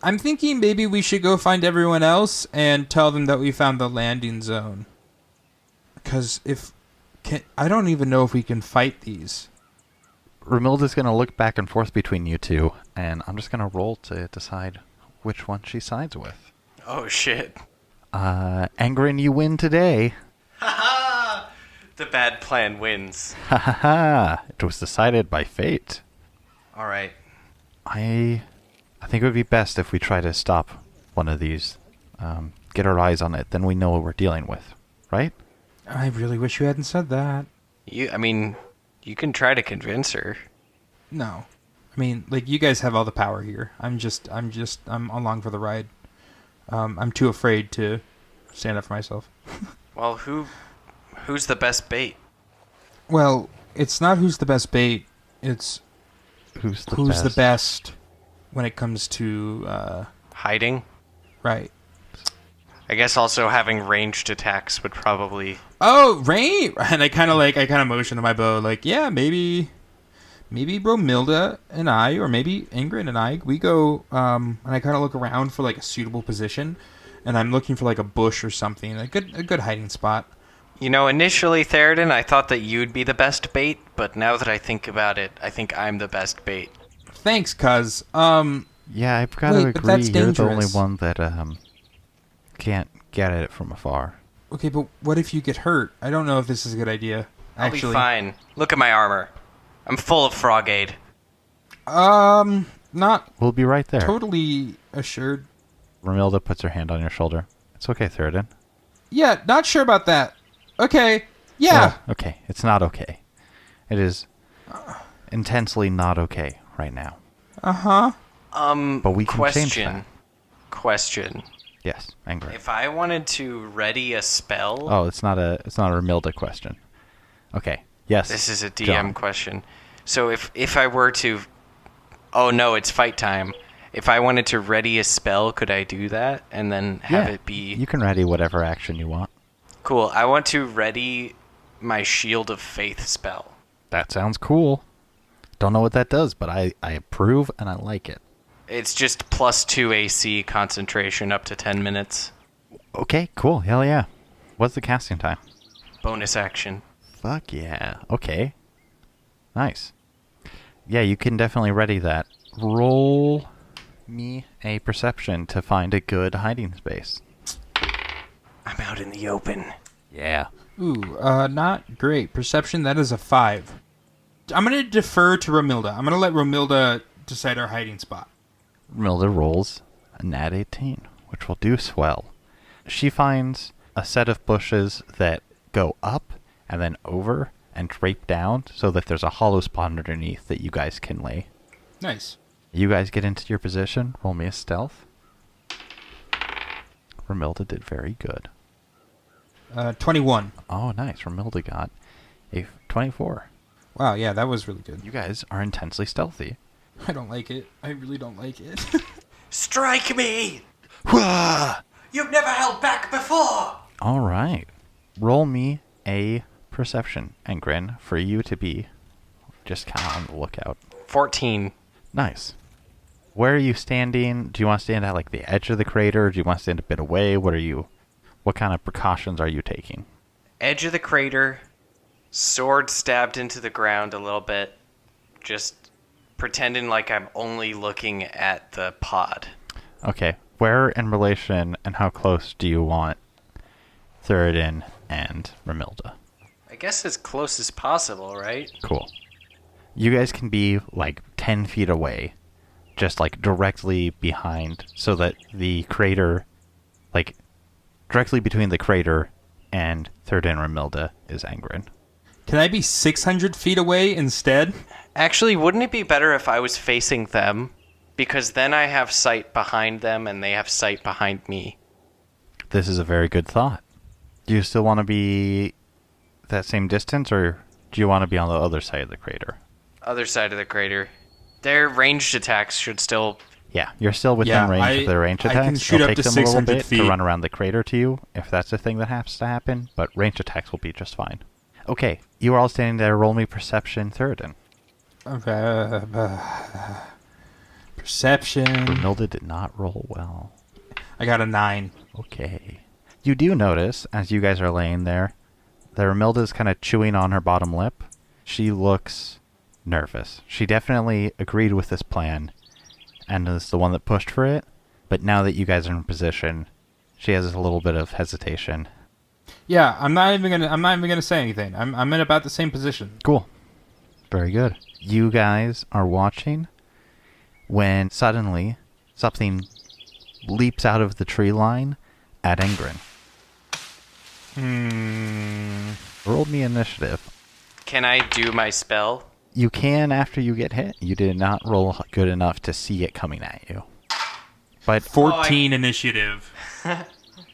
I'm thinking maybe we should go find everyone else and tell them that we found the landing zone. Because I don't even know if we can fight these. Romilda's going to look back and forth between you two, and I'm just going to roll to decide which one she sides with. Oh, shit. Engrin, you win today. Ha-ha! The bad plan wins. Ha ha ha! It was decided by fate. All right. I think it would be best if we try to stop one of these. Get our eyes on it, then we know what we're dealing with, right? I really wish you hadn't said that. You can try to convince her. No. I mean, like, you guys have all the power here. I'm along for the ride. I'm too afraid to stand up for myself. Well, who's the best bait? Well, it's not who's the best bait. It's Who's the best when it comes to, Hiding? right. I guess also having ranged attacks would probably... Oh, right. And I kind of motion to my bow, like, yeah, maybe Bromilda and I, or maybe Engrin and I, we go, and I kind of look around for, like, a suitable position, and I'm looking for, like, a bush or something, a good hiding spot. You know, initially, Thiradin, I thought that you'd be the best bait, but now that I think about it, I think I'm the best bait. Thanks, cuz. Yeah, I've got to Wait, but agree. that's You're the only dangerous. one that can't get at it from afar. Okay, but what if you get hurt? I don't know if this is a good idea. I'll be fine. Look at my armor. I'm full of frog aid. Not We'll be right there. totally assured. Romilda puts her hand on your shoulder. It's okay, Thiradin. Yeah, not sure about that. Okay. Yeah. Oh, okay. It's not okay. It is intensely not okay right now. Uh-huh. But we can change that. Question. Yes, angry. If I wanted to ready a spell... Oh, it's not a Romilda question. Okay. Yes. This is a DM John. question. So if I were to... Oh, no, it's fight time. If I wanted to ready a spell, could I do that? And then have it be... You can ready whatever action you want. Cool. I want to ready my Shield of Faith spell. That sounds cool. Don't know what that does, but I approve and I like it. It's just +2 AC concentration up to 10 minutes. Okay, cool. Hell yeah. What's the casting time? Bonus action. Fuck yeah. Okay. Nice. Yeah, you can definitely ready that. Roll me a perception to find a good hiding space. I'm out in the open. Yeah. Ooh, not great. Perception, that is a 5. I'm going to defer to Romilda. I'm going to let Romilda decide our hiding spot. Romilda rolls a nat 18, which will do swell. She finds a set of bushes that go up and then over and drape down so that there's a hollow spot underneath that you guys can lay. Nice. You guys get into your position. Roll me a stealth. Romilda did very good. 21. Oh, nice. Romilda got a 24. Wow, yeah, that was really good. You guys are intensely stealthy. I don't like it. I really don't like it. Strike me! You've never held back before! All right. Roll me a perception, Engrin, for you to be just kind of on the lookout. 14. Nice. Where are you standing? Do you want to stand at like the edge of the crater? Do you want to stand a bit away? What kind of precautions are you taking? edge of the crater, sword stabbed into the ground a little bit, just pretending like I'm only looking at the pod. Okay, where in relation and how close do you want Thiradin and Romilda? I guess as close as possible, right? Cool. You guys can be like 10 feet away, just like directly behind, so that the crater, like directly between the crater and Thiradin and Romilda is Engrin. Can I be 600 feet away instead? Actually, wouldn't it be better if I was facing them? Because then I have sight behind them and they have sight behind me. This is a very good thought. Do you still want to be that same distance, or do you want to be on the other side of the crater? Other side of the crater. Their ranged attacks should still... Yeah, you're still within Yeah, range of their range attacks. I can shoot It'll up take to them a little 600 bit feet. to run around the crater to you, if that's the thing that has to happen, but range attacks will be just fine. Okay, you are all standing there. Roll me perception, Thiradin. Perception. Romilda did not roll well. I got a 9. Okay. You do notice, as you guys are laying there, that Romilda's kind of chewing on her bottom lip. She looks nervous. She definitely agreed with this plan, and is the one that pushed for it, but now that you guys are in position, she has a little bit of hesitation. Yeah, I'm not even gonna say anything. I'm in about the same position. Cool. Very good. You guys are watching when suddenly something leaps out of the tree line at Engrin. Roll me initiative. Can I do my spell? You can after you get hit. You did not roll good enough to see it coming at you. But 14 initiative.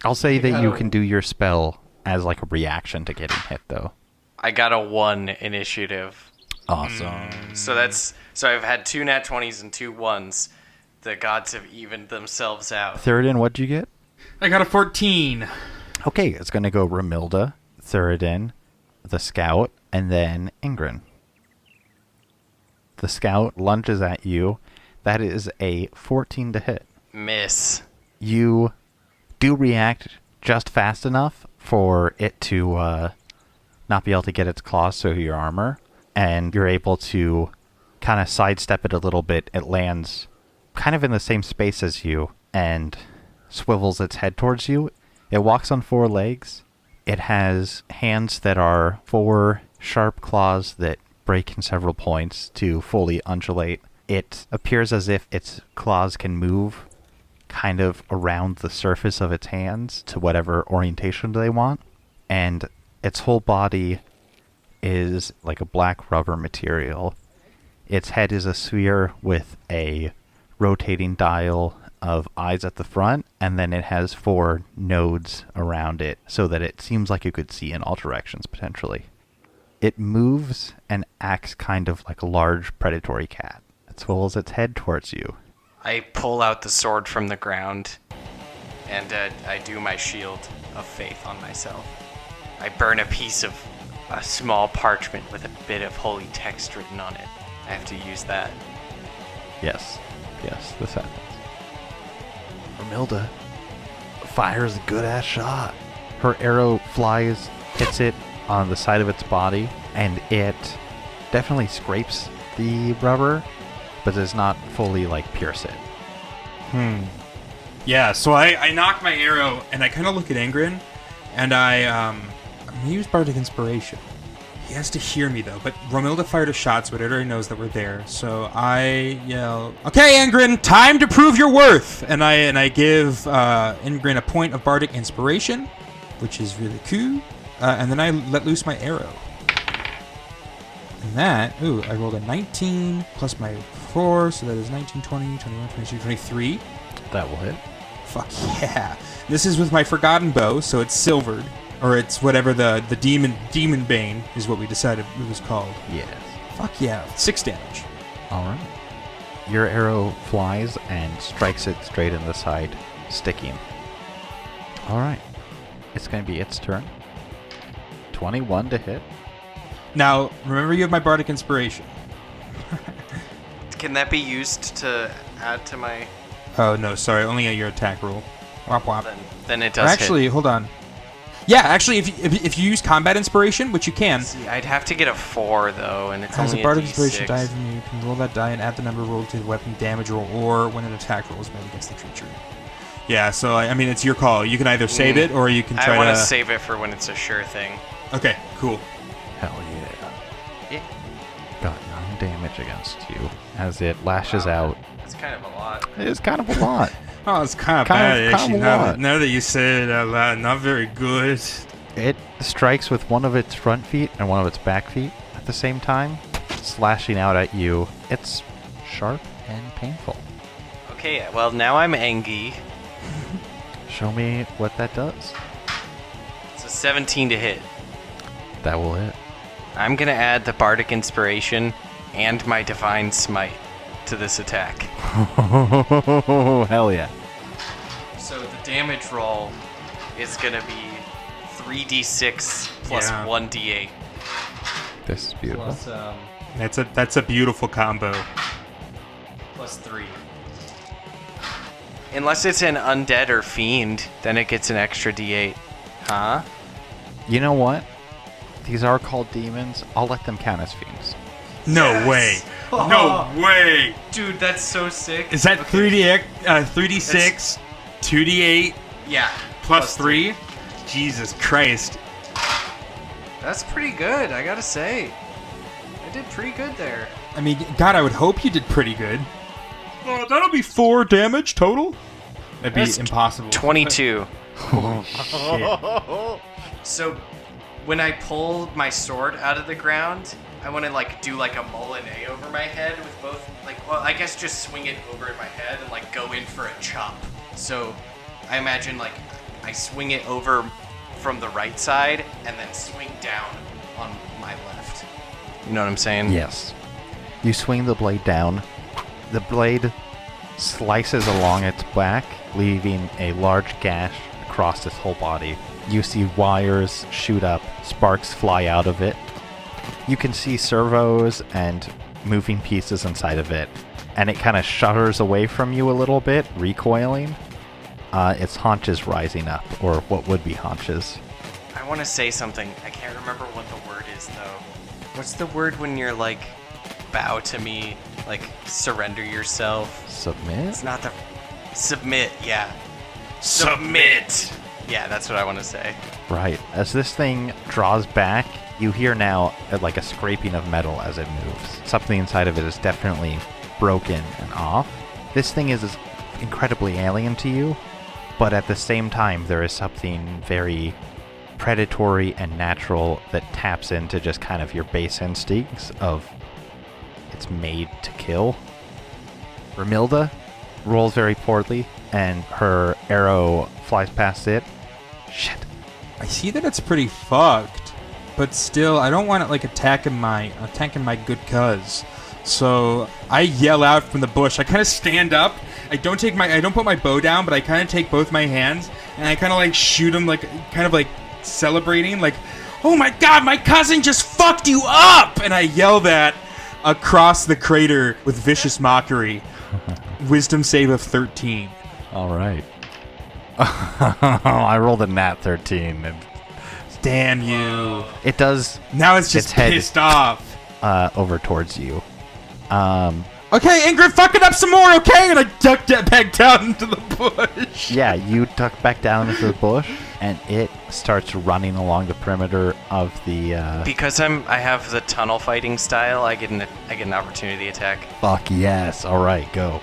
I'll say that you can do your spell as like a reaction to getting hit, though. I got a 1 initiative. Awesome. So I've had 2 nat 20s and 2 1s. The gods have evened themselves out. Thiradin, what'd you get? I got a 14. Okay, it's going to go Romilda, Thiradin, the scout, and then Engrin. The scout lunges at you. That is a 14 to hit. Miss. You do react just fast enough for it to not be able to get its claws through your armor, and you're able to kind of sidestep it a little bit. It lands kind of in the same space as you and swivels its head towards you. It walks on 4 legs. It has hands that are 4 sharp claws that break in several points to fully undulate. It appears as if its claws can move kind of around the surface of its hands to whatever orientation they want. And its whole body is like a black rubber material. Its head is a sphere with a rotating dial of eyes at the front, and then it has 4 nodes around it so that it seems like you could see in all directions potentially. It moves and acts kind of like a large predatory cat. It swivels its head towards you. I pull out the sword from the ground, and I do my shield of faith on myself. I burn a piece of a small parchment with a bit of holy text written on it. I have to use that. Yes, this happens. Romilda fires a good-ass shot. Her arrow flies, hits it on the side of its body, and it definitely scrapes the rubber, but does not fully, like, pierce it. Yeah, so I knock my arrow, and I kind of look at Engrin, and I'm gonna use Bardic Inspiration. He has to hear me, though, but Romilda fired a shot, so it already knows that we're there. So I yell, "Okay, Engrin, time to prove your worth!" And I give Engrin a point of Bardic Inspiration, which is really cool. And then I let loose my arrow. And that, I rolled a 19 plus my 4, so that is 19, 20, 21, 22, 23. That will hit. Fuck yeah. This is with my Forgotten Bow, so it's silvered. Or it's whatever the Demon Bane is what we decided it was called. Yes. Fuck yeah. 6 damage. Alright. Your arrow flies and strikes it straight in the side, sticking. Alright. It's going to be its turn. 21 to hit. Now, remember you have my Bardic Inspiration. Can that be used to add to my... Oh, no, sorry. Only at your attack roll. Wop wop. Then it Or does actually, hit. hold on. Yeah, actually, if you use combat inspiration, which you can, See, I'd have to get a 4 though, and it's as only a Bard a of Inspiration D6. die from you, can roll that die and add the number rolled to the weapon damage roll, or when an attack roll is made against the creature. Yeah, so I mean, it's your call. You can either save it, or you can try I want to to save it for when it's a sure thing. Okay, cool. Hell yeah. Got 9 damage against you as it lashes out. That's kind of a lot. It is kind of a lot. Oh, it's kind of Kind bad, of actually. a Now lot. that, now that you say it out loud, not very good. It strikes with one of its front feet and one of its back feet at the same time, slashing out at you. It's sharp and painful. Okay, well now I'm Engi. Show me what that does. It's a 17 to hit. That will hit. I'm gonna add the Bardic Inspiration and my Divine Smite to this attack. Hell yeah. So the damage roll is gonna be 3d6 plus Yeah. 1d8. This is beautiful. Plus, That's a beautiful combo. plus 3. Unless it's an undead or fiend, then it gets an extra d8. Huh? You know what? These are called demons. I'll let them count as fiends. No Yes. way. No way. Dude, that's so sick. Is that Okay. 3d6, 2d8 Yeah. plus 3? Jesus Christ. That's pretty good, I gotta say. I did pretty good there. I mean, God, I would hope you did pretty good. Oh, that'll be 4 damage total? That'd be That's impossible. 22. Shit. So, when I pull my sword out of the ground, I want to do like a Moliné over my head with both, I guess just swing it over in my head and go in for a chop. So, I imagine I swing it over from the right side and then swing down on my left. You know what I'm saying? Yes. You swing the blade down. The blade slices along its back, leaving a large gash across its whole body. You see wires shoot up, sparks fly out of it. You can see servos and moving pieces inside of it, and it kind of shudders away from you a little bit, recoiling. Its haunches rising up, or what would be haunches. I want to say something. I can't remember what the word is, though. What's the word when you're bow to me, surrender yourself? Submit? It's not the... Submit, yeah. Submit! Yeah, that's what I want to say. Right. As this thing draws back, you hear now a scraping of metal as it moves. Something inside of it is definitely broken and off. This thing is incredibly alien to you, but at the same time, there is something very predatory and natural that taps into just kind of your base instincts of it's made to kill. Romilda rolls very poorly, and her arrow flies past it. Shit. I see that it's pretty fucked, but still, I don't want it attacking my good cuz. So I yell out from the bush. I kind of stand up. I don't put my bow down, but I kind of take both my hands and I kind of shoot him, celebrating, oh my God, my cousin just fucked you up, and I yell that across the crater with vicious mockery. Wisdom save of 13. All right. I rolled a nat 13. And Damn you. it does Now it's just Its head- pissed off. over towards you. Okay, Ingrid, fuck it up some more, okay? And I ducked it back down into the bush. Yeah, you duck back down into the bush, and it starts running along the perimeter of the. Because I have the tunnel fighting style, I get an opportunity attack. Fuck yes! All right, go.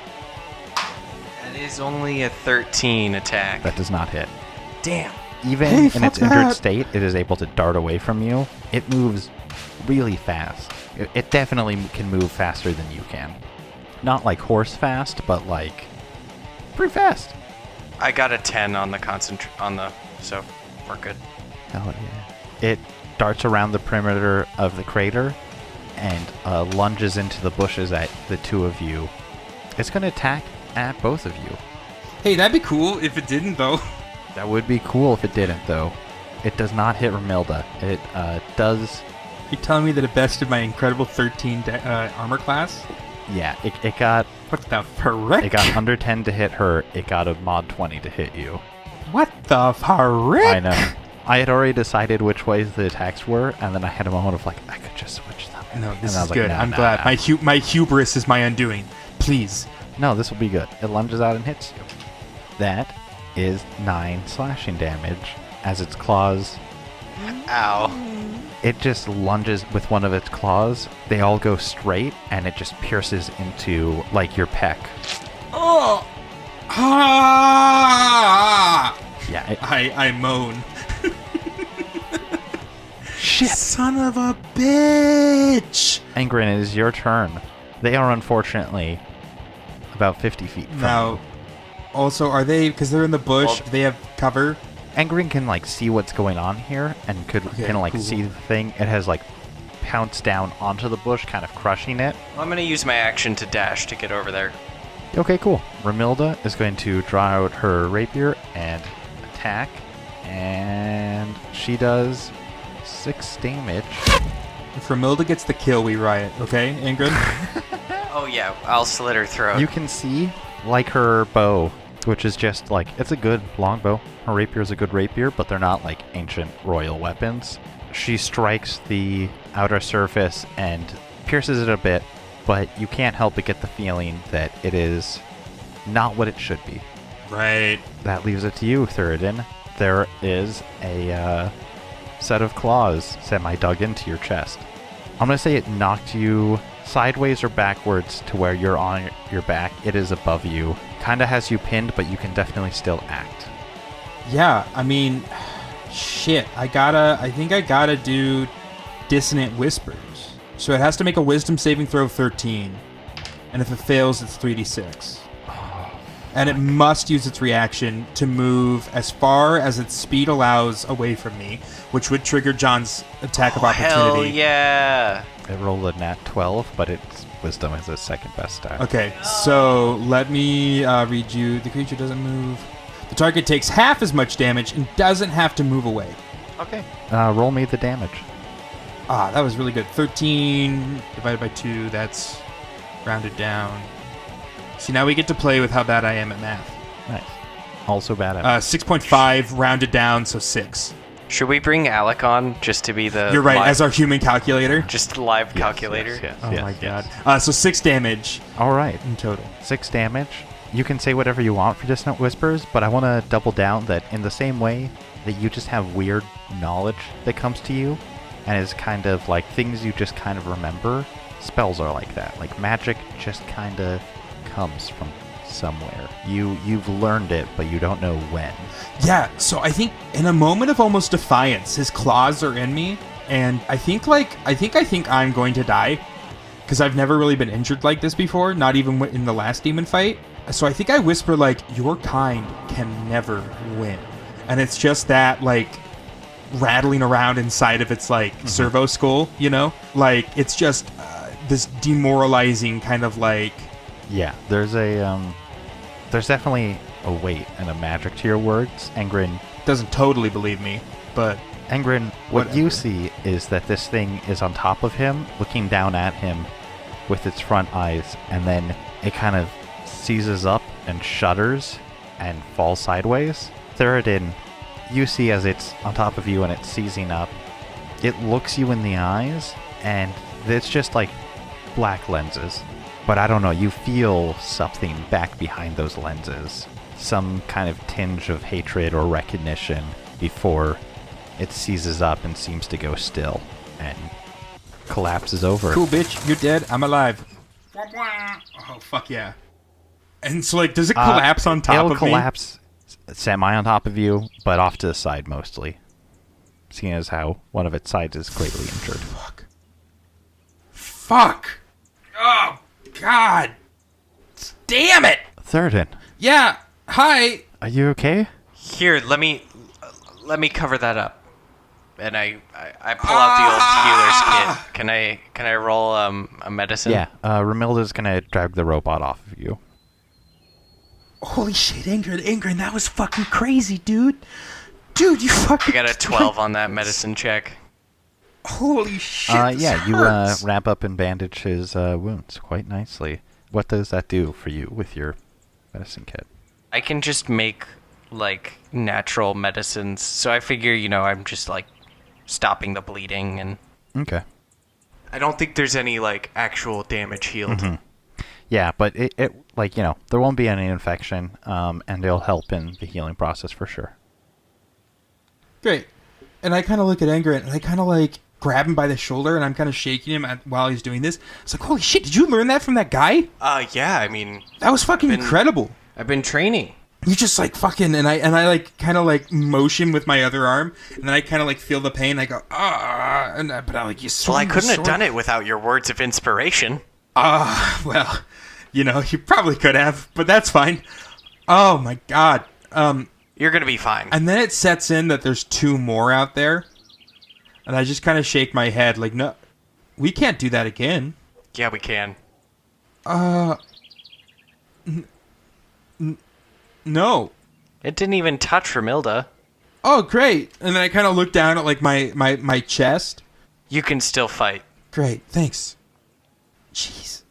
That is only a 13 attack. That does not hit. Damn. Even Hey, in fuck its injured that. state, it is able to dart away from you. It moves really fast. It definitely can move faster than you can. Not horse fast, but pretty fast. I got a 10 on the so we're good. Hell yeah. It darts around the perimeter of the crater and lunges into the bushes at the two of you. It's going to attack at both of you. Hey, that'd be cool if it didn't, though. That would be cool if it didn't, though. It does not hit Romilda. It does... Are you telling me that it bested my incredible 13 armor class? Yeah, it got... What the frick? It got under 10 to hit her. It got a mod 20 to hit you. What the frick? I know. I had already decided which ways the attacks were, and then I had a moment of like, I could just switch them. No, this And I is was like, good. no, I'm no, glad. no. My hubris is my undoing. Please. No, this will be good. It lunges out and hits you. That is 9 slashing damage as its claws. Ow. It just lunges with one of its claws. They all go straight, and it just pierces into, like, your pec. Oh! Ah! Yeah. I moan. Shit! Son of a bitch! Engrin, it is your turn. They are unfortunately about 50 feet from Now, you. also, are they, because they're in the bush, Well- do they have cover? Engrin can, like, see what's going on here and could Okay, kind of, like, cool. see the thing. It has, like, pounced down onto the bush, kind of crushing it. I'm gonna use my action to dash to get over there. Okay, cool. Ramilda is going to draw out her rapier and attack, and she does 6 damage. If Ramilda gets the kill, we riot, okay, Ingrid? Oh yeah, I'll slit her throat. You can see, like her bow, which is just like, it's a good longbow. Her rapier is a good rapier, but they're not like ancient royal weapons. She strikes the outer surface and pierces it a bit, but you can't help but get the feeling that it is not what it should be. Right. That leaves it to you, Thiradin. There is a set of claws semi-dug into your chest. I'm going to say it knocked you sideways or backwards to where you're on your back. It is above you. Kind of has you pinned, but you can definitely still act. Yeah, I mean, shit. I think I gotta do Dissonant Whispers. So it has to make a Wisdom saving throw of 13. And if it fails, it's 3d6. And it must use its reaction to move as far as its speed allows away from me, which would trigger John's attack of opportunity. Hell yeah! It rolled a nat 12, but its wisdom is its second best stat. Okay, so let me read you. The creature doesn't move. The target takes half as much damage and doesn't have to move away. Okay. Roll me the damage. Ah, that was really good. 13 divided by 2, that's rounded down. See, now we get to play with how bad I am at math. Nice. Also bad at 6.5 rounded down, so 6. Should we bring Alec on just to be the You're right, live, as our human calculator. just live calculator? Yes, Oh yes, my yes. god. So 6 damage All right. in total. 6 damage. You can say whatever you want for Dissonant Whispers, but I want to double down that in the same way that you just have weird knowledge that comes to you, and is kind of like things you just kind of remember, spells are like that. Like magic just kind of comes from somewhere. You've learned it, but you don't know when. Yeah, so I think in a moment of almost defiance, his claws are in me, and I think I'm going to die, because I've never really been injured like this before, not even in the last demon fight. So I think I whisper like, "Your kind can never win," and it's just that like rattling around inside of its like servo skull, you know, like it's just this demoralizing kind of like. Yeah, there's definitely a weight and a magic to your words. Engrin, Doesn't totally believe me, but what Whatever. you see is that this thing is on top of him, looking down at him with its front eyes, and then it kind of seizes up and shudders and falls sideways. Thiradin, you see as it's on top of you and it's seizing up, it looks you in the eyes, and it's just like black lenses. But I don't know, you feel something back behind those lenses. Some kind of tinge of hatred or recognition before it seizes up and seems to go still and collapses over. cool, bitch, you're dead. I'm alive. Oh fuck yeah! And so like, does it collapse on top It'll of me? collapse semi on top of you, but off to the side mostly. Seeing as how one of its sides is greatly injured. Fuck! Oh god! Damn it! Thiradin, Yeah. Hi. are you okay? Here, let me cover that up. And I pull out the old healer's kit. Can I roll a medicine? Yeah, Ramilda's gonna drag the robot off of you. Holy shit, Engrin, that was fucking crazy, dude. Dude, you I fucking. got a 12 on that medicine check. Holy shit. Yeah, you hurts. wrap up and bandage his wounds quite nicely. What does that do for you with your medicine kit? I can just make like natural medicines, so I figure, I'm just like stopping the bleeding, and Okay. I don't think there's any like actual damage healed. Mm-hmm. Yeah, but it there won't be any infection, and it'll help in the healing process for sure. Great. And I kind of look at Engrin, and I kind of like grab him by the shoulder, and I'm kind of shaking him while he's doing this. It's like, holy shit, did you learn that from that guy? Yeah, I mean, That was fucking incredible. I've been training. You just like fucking, and I like kind of like motion with my other arm, and then I kind of like feel the pain. I go, but I like, you Well, I couldn't have done it without your words of inspiration. Well, you probably could have, but that's fine. Oh my god. You're gonna be fine. And then it sets in that there's 2 more out there. And I just kind of shake my head like, no, we can't do that again. Yeah, we can. No. It didn't even touch Romilda. Oh, great. And then I kind of look down at like my chest. You can still fight. Great, thanks. Jeez.